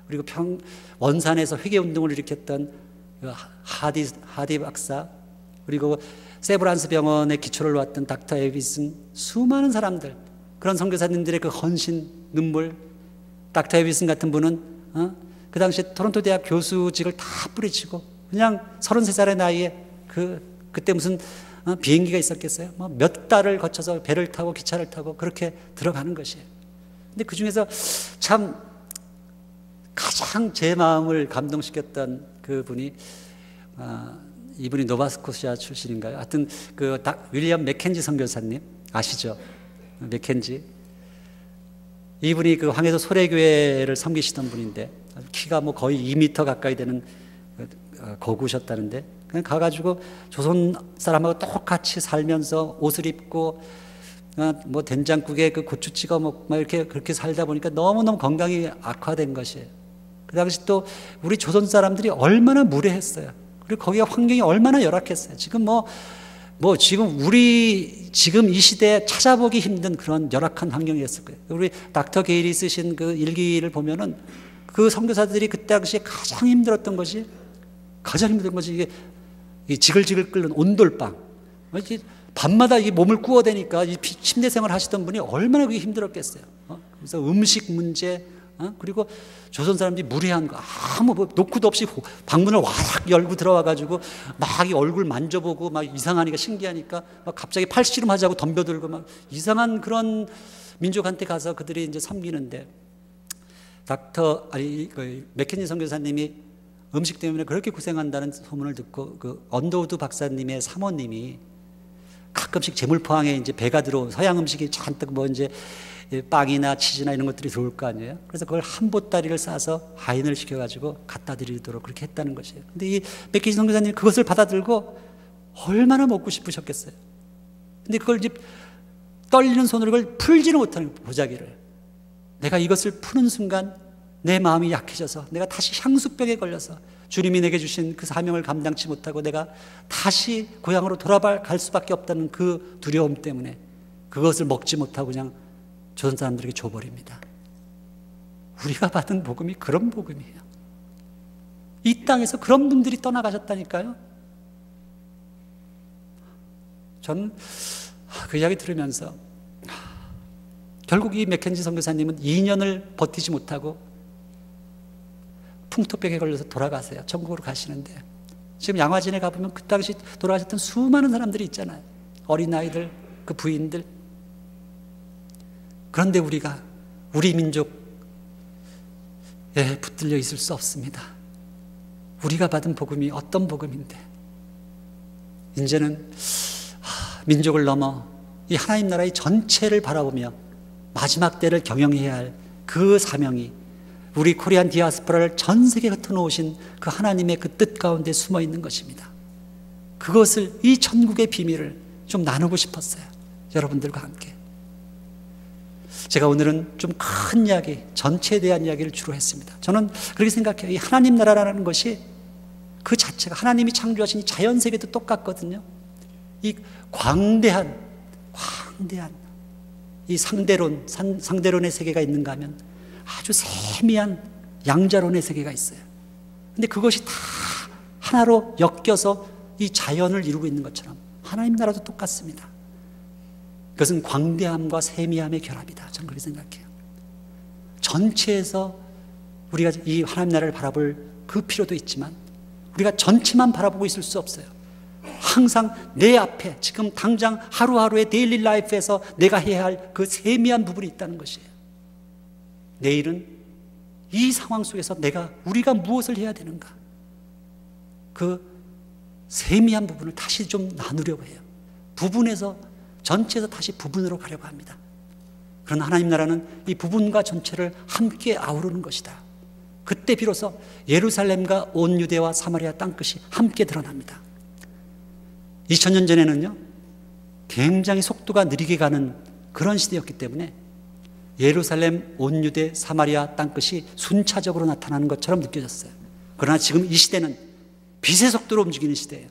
Speaker 1: 그리고 원산에서 회개 운동을 일으켰던 하디 박사, 그리고 세브란스 병원의 기초를 놓았던 닥터 에비슨, 수많은 사람들, 그런 선교사님들의 그 헌신, 눈물. 닥터 에비슨 같은 분은 그 당시에 토론토 대학 교수직을 다 뿌리치고 그냥 33살의 나이에 그때 무슨 비행기가 있었겠어요? 몇 달을 거쳐서 배를 타고 기차를 타고 그렇게 들어가는 것이에요. 근데 그 중에서 참 가장 제 마음을 감동시켰던 그 분이 이분이 노바스코시아 출신인가요? 하여튼 윌리엄 맥켄지 선교사님 아시죠? 맥켄지. 이분이 그 황해도 소래교회를 섬기시던 분인데 키가 뭐 거의 2m 가까이 되는 거구셨다는데 그냥 가가지고 조선 사람하고 똑같이 살면서 옷을 입고 뭐 된장국에 그 고추 찍어 먹고 막 이렇게 그렇게 살다 보니까 너무너무 건강이 악화된 것이에요. 그 당시 또 우리 조선 사람들이 얼마나 무례했어요. 그리고 거기가 환경이 얼마나 열악했어요. 지금 지금 이 시대에 찾아보기 힘든 그런 열악한 환경이었을 거예요. 우리 닥터 게일이 쓰신 그 일기를 보면은 그 선교사들이 그때 당시에 가장 힘든 것이 이게 지글지글 끓는 온돌방. 밤마다 이 몸을 구워대니까 이 침대 생활 하시던 분이 얼마나 그게 힘들었겠어요. 그래서 음식 문제, 그리고 조선 사람들이 무례한 거, 아무 노크도 없이 방문을 와락 열고 들어와가지고 막 이 얼굴 만져보고 막 이상하니까 신기하니까 막 갑자기 팔씨름 하자고 덤벼들고 막 이상한 그런 민족한테 가서 그들이 이제 섬기는데 맥켄지 선교사님이 음식 때문에 그렇게 고생한다는 소문을 듣고 그 언더우드 박사님의 사모님이 가끔씩 재물포항에 이제 배가 들어온 서양 음식이 잔뜩 뭐 이제 빵이나 치즈나 이런 것들이 들어올 거 아니에요. 그래서 그걸 한 보따리를 싸서 하인을 시켜가지고 갖다 드리도록 그렇게 했다는 것이에요. 근데 이 맥키지 선교사님 그것을 받아들고 얼마나 먹고 싶으셨겠어요. 근데 그걸 이제 떨리는 손으로 그걸 풀지는 못하는 보자기를. 내가 이것을 푸는 순간 내 마음이 약해져서 내가 다시 향수병에 걸려서 주님이 내게 주신 그 사명을 감당치 못하고 내가 다시 고향으로 돌아갈 수밖에 없다는 그 두려움 때문에 그것을 먹지 못하고 그냥 조선 사람들에게 줘버립니다. 우리가 받은 복음이 그런 복음이에요. 이 땅에서 그런 분들이 떠나가셨다니까요. 저는 그 이야기 들으면서 결국 이 맥켄지 선교사님은 2년을 버티지 못하고 풍토병에 걸려서 돌아가세요. 천국으로 가시는데 지금 양화진에 가보면 그 당시 돌아가셨던 수많은 사람들이 있잖아요. 어린아이들, 그 부인들. 그런데 우리가 우리 민족에 붙들려 있을 수 없습니다. 우리가 받은 복음이 어떤 복음인데 이제는 민족을 넘어 이 하나님 나라의 전체를 바라보며 마지막 때를 경영해야 할 그 사명이 우리 코리안 디아스포라를 전 세계에 흩어놓으신 그 하나님의 그 뜻 가운데 숨어 있는 것입니다. 그것을, 이 천국의 비밀을 좀 나누고 싶었어요. 여러분들과 함께. 제가 오늘은 좀 큰 이야기, 전체에 대한 이야기를 주로 했습니다. 저는 그렇게 생각해요. 이 하나님 나라라는 것이 그 자체가 하나님이 창조하신 이 자연 세계도 똑같거든요. 이 광대한 이 상대론의 세계가 있는가 하면 아주 세미한 양자론의 세계가 있어요. 근데 그것이 다 하나로 엮여서 이 자연을 이루고 있는 것처럼 하나님 나라도 똑같습니다. 그것은 광대함과 세미함의 결합이다. 저는 그렇게 생각해요. 전체에서 우리가 이 하나님 나라를 바라볼 그 필요도 있지만 우리가 전체만 바라보고 있을 수 없어요. 항상 내 앞에 지금 당장 하루하루의 데일리 라이프에서 내가 해야 할 그 세미한 부분이 있다는 것이에요. 내일은 이 상황 속에서 우리가 무엇을 해야 되는가, 그 세미한 부분을 다시 좀 나누려고 해요. 부분에서, 전체에서 다시 부분으로 가려고 합니다. 그러나 하나님 나라는 이 부분과 전체를 함께 아우르는 것이다. 그때 비로소 예루살렘과 온 유대와 사마리아 땅끝이 함께 드러납니다. 2000년 전에는요, 굉장히 속도가 느리게 가는 그런 시대였기 때문에 예루살렘, 온 유대, 사마리아 땅끝이 순차적으로 나타나는 것처럼 느껴졌어요. 그러나 지금 이 시대는 빛의 속도로 움직이는 시대예요.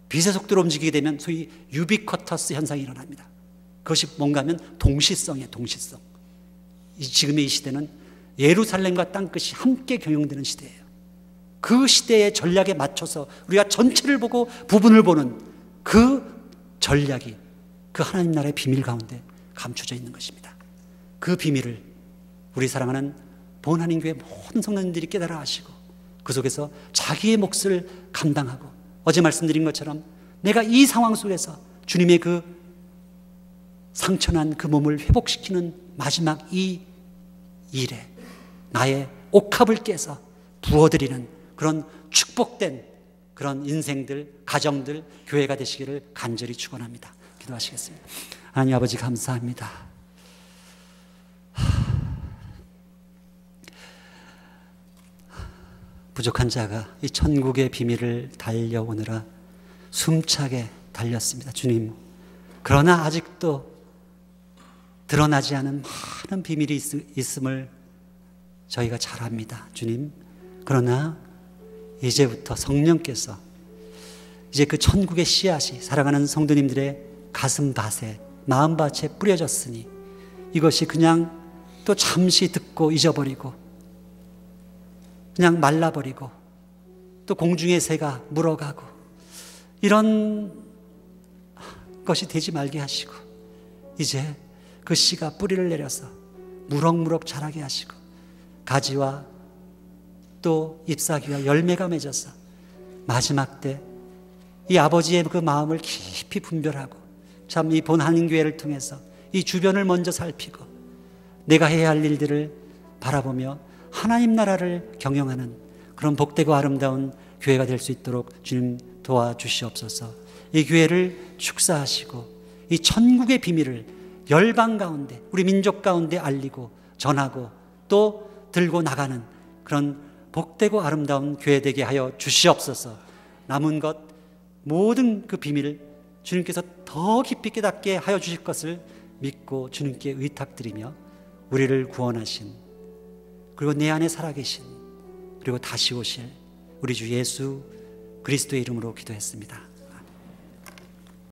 Speaker 1: 빛의 속도로 움직이게 되면 소위 유비쿼터스 현상이 일어납니다. 그것이 뭔가 하면 동시성이에요. 동시성. 지금의 이 시대는 예루살렘과 땅끝이 함께 경영되는 시대예요. 그 시대의 전략에 맞춰서 우리가 전체를 보고 부분을 보는 그 전략이 그 하나님 나라의 비밀 가운데 감춰져 있는 것입니다. 그 비밀을 우리 사랑하는 본하나님교회 모든 성도님들이 깨달아 하시고 그 속에서 자기의 몫을 감당하고, 어제 말씀드린 것처럼 내가 이 상황 속에서 주님의 그 상처난 그 몸을 회복시키는 마지막 이 일에 나의 옥합을 깨서 부어드리는 그런 축복된 그런 인생들, 가정들, 교회가 되시기를 간절히 축원합니다. 기도하시겠습니다. 하나님 아버지 감사합니다. 부족한 자가 이 천국의 비밀을 달려오느라 숨차게 달렸습니다. 주님, 그러나 아직도 드러나지 않은 많은 비밀이 있음을 저희가 잘 압니다. 주님, 그러나 이제부터 성령께서 이제 그 천국의 씨앗이 사랑하는 성도님들의 가슴밭에, 마음밭에 뿌려졌으니 이것이 그냥 또 잠시 듣고 잊어버리고 그냥 말라버리고 또 공중의 새가 물어가고 이런 것이 되지 말게 하시고 이제 그 씨가 뿌리를 내려서 무럭무럭 자라게 하시고 가지와 또 잎사귀와 열매가 맺어서 마지막 때 이 아버지의 그 마음을 깊이 분별하고 참 이 본하나님교회를 통해서 이 주변을 먼저 살피고 내가 해야 할 일들을 바라보며 하나님 나라를 경영하는 그런 복되고 아름다운 교회가 될 수 있도록 주님 도와주시옵소서. 이 교회를 축사하시고 이 천국의 비밀을 열방 가운데, 우리 민족 가운데 알리고 전하고 또 들고 나가는 그런 복되고 아름다운 교회 되게 하여 주시옵소서. 남은 것 모든 그 비밀을 주님께서 더 깊이 깨닫게 하여 주실 것을 믿고 주님께 의탁드리며 우리를 구원하신, 그리고 내 안에 살아계신, 그리고 다시 오실 우리 주 예수 그리스도의 이름으로 기도했습니다.